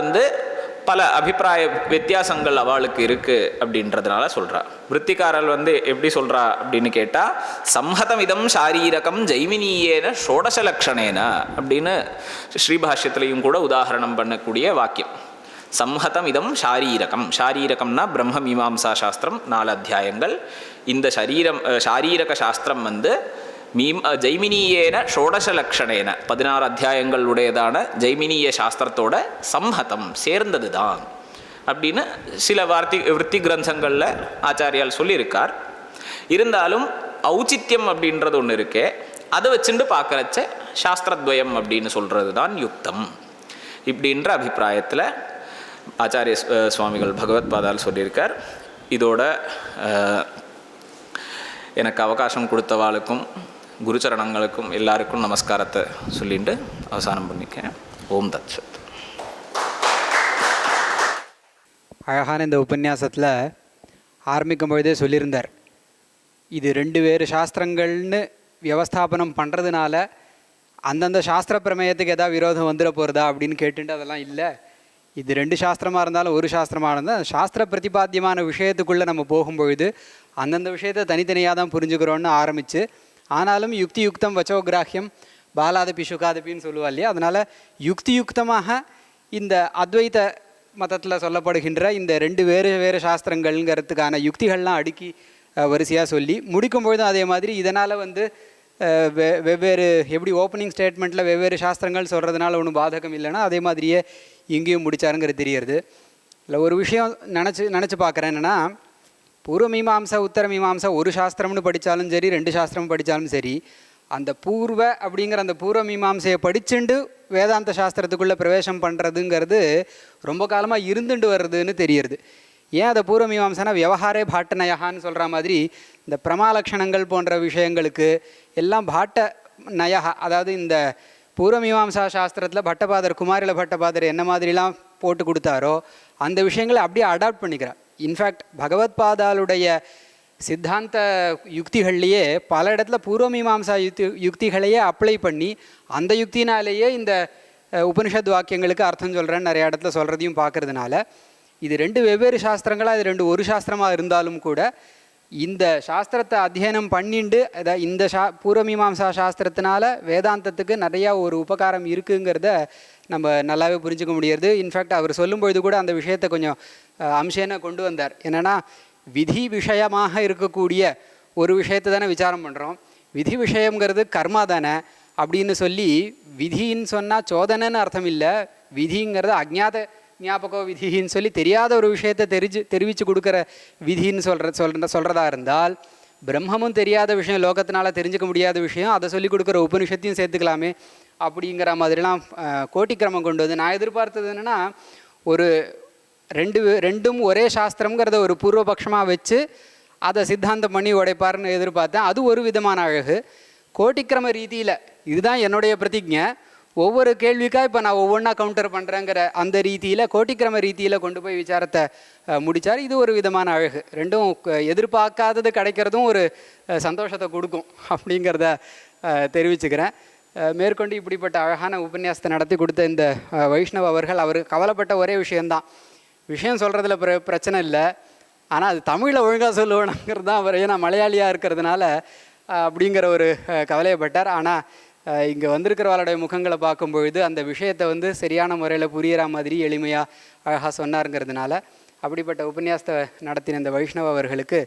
பல அபிப்பிராய வித்தியாசங்கள் அவளுக்கு இருக்குது அப்படின்றதுனால சொல்கிறா. விருத்திகாரால் எப்படி சொல்கிறா அப்படின்னு கேட்டால், சம்ஹதம் இதம் சாரீரகம் ஜெய்மினியேன ஷோடசலக்ஷணேன அப்படின்னு ஸ்ரீபாஷ்யத்திலையும் கூட உதாரணம் பண்ணக்கூடிய வாக்கியம். சம்ஹதம் இதம் ஷாரீரகம், ஷாரீரகம்னா பிரம்ம மீமாம்சா சாஸ்திரம் 4 அத்தியாயங்கள். இந்த ஷாரீரக சாஸ்திரம் ஜெய்மினியேன ஷோடசலக்ஷணேன 16 அத்தியாயங்கள் உடையதான ஜெய்மினிய சாஸ்திரத்தோட சம்ஹதம் சேர்ந்தது தான் அப்படின்னு சில விருத்தி கிரந்தங்களில் ஆச்சாரியால் சொல்லியிருக்கார். இருந்தாலும் ஔச்சித்யம் அப்படின்றது ஒன்று இருக்கே, அதை வச்சுட்டு பார்க்குறச்ச சாஸ்திரத்வயம் அப்படின்னு சொல்கிறது தான் யுக்தம் இப்படின்ற அபிப்பிராயத்தில் ஆச்சாரிய சுவாமிகள் பகவத்பாதால் சொல்லியிருக்கார். இதோட எனக்கு அவகாசம் கொடுத்தவாளுக்கும் குருச்சரணங்களுக்கும் எல்லாருக்கும் நமஸ்காரத்தை சொல்லிட்டு அவசானம் பண்ணிக்கேன். ஓம் தத் சத். அழகான இந்த உபன்யாசத்தில் ஆரம்பிக்கும் பொழுதே சொல்லியிருந்தார், இது 2 வேறு சாஸ்திரங்கள்னு வியவஸ்தாபனம் பண்ணுறதுனால அந்தந்த சாஸ்திர பிரமேயத்துக்கு எதாவது விரோதம் வந்துட போகிறதா அப்படின்னு கேட்டுட்டு அதெல்லாம் இல்லை. இது 2 சாஸ்திரமாக இருந்தாலும் ஒரு சாஸ்திரமாக இருந்தால் சாஸ்திர பிரதிபாத்தியமான விஷயத்துக்குள்ளே நம்ம போகும்பொழுது அந்தந்த விஷயத்தை தனித்தனியாக தான் புரிஞ்சுக்கிறோன்னு ஆரம்பித்து, ஆனாலும் யுக்தி யுக்தம் வச்சோகிராஹ்யம் பாலாதபி சுகாதபின்னு சொல்லுவா இல்லையா, அதனால் யுக்தி யுக்தமாக இந்த அத்வைத மதத்தில் சொல்லப்படுகின்ற இந்த 2 வேறு சாஸ்திரங்கள்ங்கிறதுக்கான யுக்திகள்லாம் அடுக்கி வரிசையாக சொல்லி முடிக்கும்பொழுதும் அதே மாதிரி இதனால் வெவ்வேறு எப்படி ஓப்பனிங் ஸ்டேட்மெண்ட்டில் வெவ்வேறு சாஸ்திரங்கள் சொல்கிறதுனால ஒன்றும் பாதகம் இல்லைன்னா அதே மாதிரியே இங்கேயும் முடித்தாருங்கிறது தெரியறது. இல்லை ஒரு விஷயம் நினச்சி பார்க்குறேன் என்னென்னா, பூர்வ மீமாம்சா உத்தர மீமாம்சா ஒரு சாஸ்திரம்னு படித்தாலும் சரி 2 சாஸ்திரம் படித்தாலும் சரி, அந்த பூர்வ அப்படிங்கிற அந்த பூர்வ மீமாம்சையை படிச்சுண்டு வேதாந்த சாஸ்திரத்துக்குள்ளே பிரவேசம் பண்ணுறதுங்கிறது ரொம்ப காலமாக இருந்துட்டு வர்றதுன்னு தெரியறது. ஏன் அதை பூர்வ மீமாம்சனா விவகாரே பாட்ட நயகான்னு சொல்கிற மாதிரி இந்த பிரமாலக்ஷணங்கள் போன்ற விஷயங்களுக்கு எல்லாம் பாட்ட நயகா, அதாவது இந்த பூர்வ மீமாம்சா சாஸ்திரத்தில் பட்டபாதர் குமாரில பட்டபாதர் என்ன மாதிரிலாம் போட்டு கொடுத்தாரோ அந்த விஷயங்களை அப்படியே அடாப்ட் பண்ணிக்கிறார். இன்ஃபேக்ட் பகவத்பாதாளுடைய சித்தாந்த யுக்திகள்லேயே பல இடத்துல பூர்வ மீமாம்சா யுக்திகளையே அப்ளை பண்ணி அந்த யுக்தினாலேயே இந்த உபனிஷத் வாக்கியங்களுக்கு அர்த்தம் சொல்கிறேன்னு நிறைய இடத்துல சொல்கிறதையும் பார்க்கறதுனால இது 2 வெவ்வேறு சாஸ்திரங்களாக, இது 2 ஒரு சாஸ்திரமாக இருந்தாலும் கூட இந்த சாஸ்திரத்தை அத்தியனம் பண்ணிண்டு இந்த பூர்வமீமாம்சா சாஸ்திரத்தினால வேதாந்தத்துக்கு நிறையா ஒரு உபகாரம் இருக்குங்கிறத நம்ம நல்லாவே புரிஞ்சுக்க முடியாது. இன்ஃபேக்ட் அவர் சொல்லும்பொழுது கூட அந்த விஷயத்தை கொஞ்சம் அம்சேன கொண்டு வந்தார். என்னென்னா, விதி விஷயமாக இருக்கக்கூடிய ஒரு விஷயத்தை தானே விசாரம் பண்ணுறோம், விதி விஷயங்கிறது கர்மா தானே அப்படின்னு சொல்லி, விதின்னு சொன்னால் சோதனைன்னு அர்த்தம் இல்லை, விதிங்கிறது அஜ்ஞாத ஞாபக விதின்னு சொல்லி தெரியாத ஒரு விஷயத்தை தெரிவித்து கொடுக்குற விதின்னு சொல்கிறதா இருந்தால், பிரம்மமும் தெரியாத விஷயம், லோகத்தினால தெரிஞ்சுக்க முடியாத விஷயம், அதை சொல்லிக் கொடுக்குற உபனிஷத்தையும் சேர்த்துக்கலாமே அப்படிங்கிற மாதிரிலாம் கோட்டிக்கிரமம் கொண்டு வந்து நான் எதிர்பார்த்தது என்னென்னா, ஒரு ரெண்டும் ஒரே சாஸ்திரங்கிறத ஒரு பூர்வபக்ஷமாக வச்சு அதை சித்தாந்தம் பண்ணி உடைப்பார்னு எதிர்பார்த்தேன். அது ஒரு விதமான அழகு. கோட்டிக்கிரம ரீதியில் இதுதான் என்னுடைய பிரதிஜை, ஒவ்வொரு கேள்விக்காக இப்போ நான் ஒவ்வொன்றா கவுண்டர் பண்ணுறேங்கிற அந்த ரீதியில் கோட்டிக்கிரம ரீதியில் கொண்டு போய் விசாரத்தை முடித்தார். இது ஒரு விதமான அழகு. ரெண்டும் எதிர்பார்க்காதது கிடைக்கிறதும் ஒரு சந்தோஷத்தை கொடுக்கும் அப்படிங்கிறத தெரிவிச்சுக்கிறேன். மேற்கொண்டு இப்படிப்பட்ட அழகான உபன்யாசத்தை நடத்தி கொடுத்த இந்த வைஷ்ணவ் அவர்கள், அவர் கவலைப்பட்ட ஒரே விஷயந்தான், விஷயம் சொல்கிறதுல பிரச்சனை இல்லை, ஆனால் அது தமிழில் ஒழுங்காக சொல்லுவேணுங்கிறது தான் அவர், ஏன்னா மலையாளியாக இருக்கிறதுனால அப்படிங்கிற ஒரு கவலையப்பட்டார். ஆனால் இங்கே வந்திருக்கிறவளுடைய முகங்களை பார்க்கும்பொழுது அந்த விஷயத்தை சரியான முறையில் புரிகிற மாதிரி எளிமையாக அழகாக சொன்னாருங்கிறதுனால அப்படிப்பட்ட உபன்யாசத்தை நடத்தின இந்த வைஷ்ணவ அவர்களுக்கு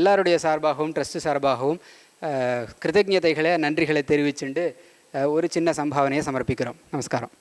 எல்லாருடைய சார்பாகவும் ட்ரஸ்ட்டு சார்பாகவும் கிருதஜதைகளை நன்றிகளை தெரிவிச்சுண்டு ஒரு சின்ன சம்பாவனையை சமர்ப்பிக்கிறோம். நமஸ்காரம்.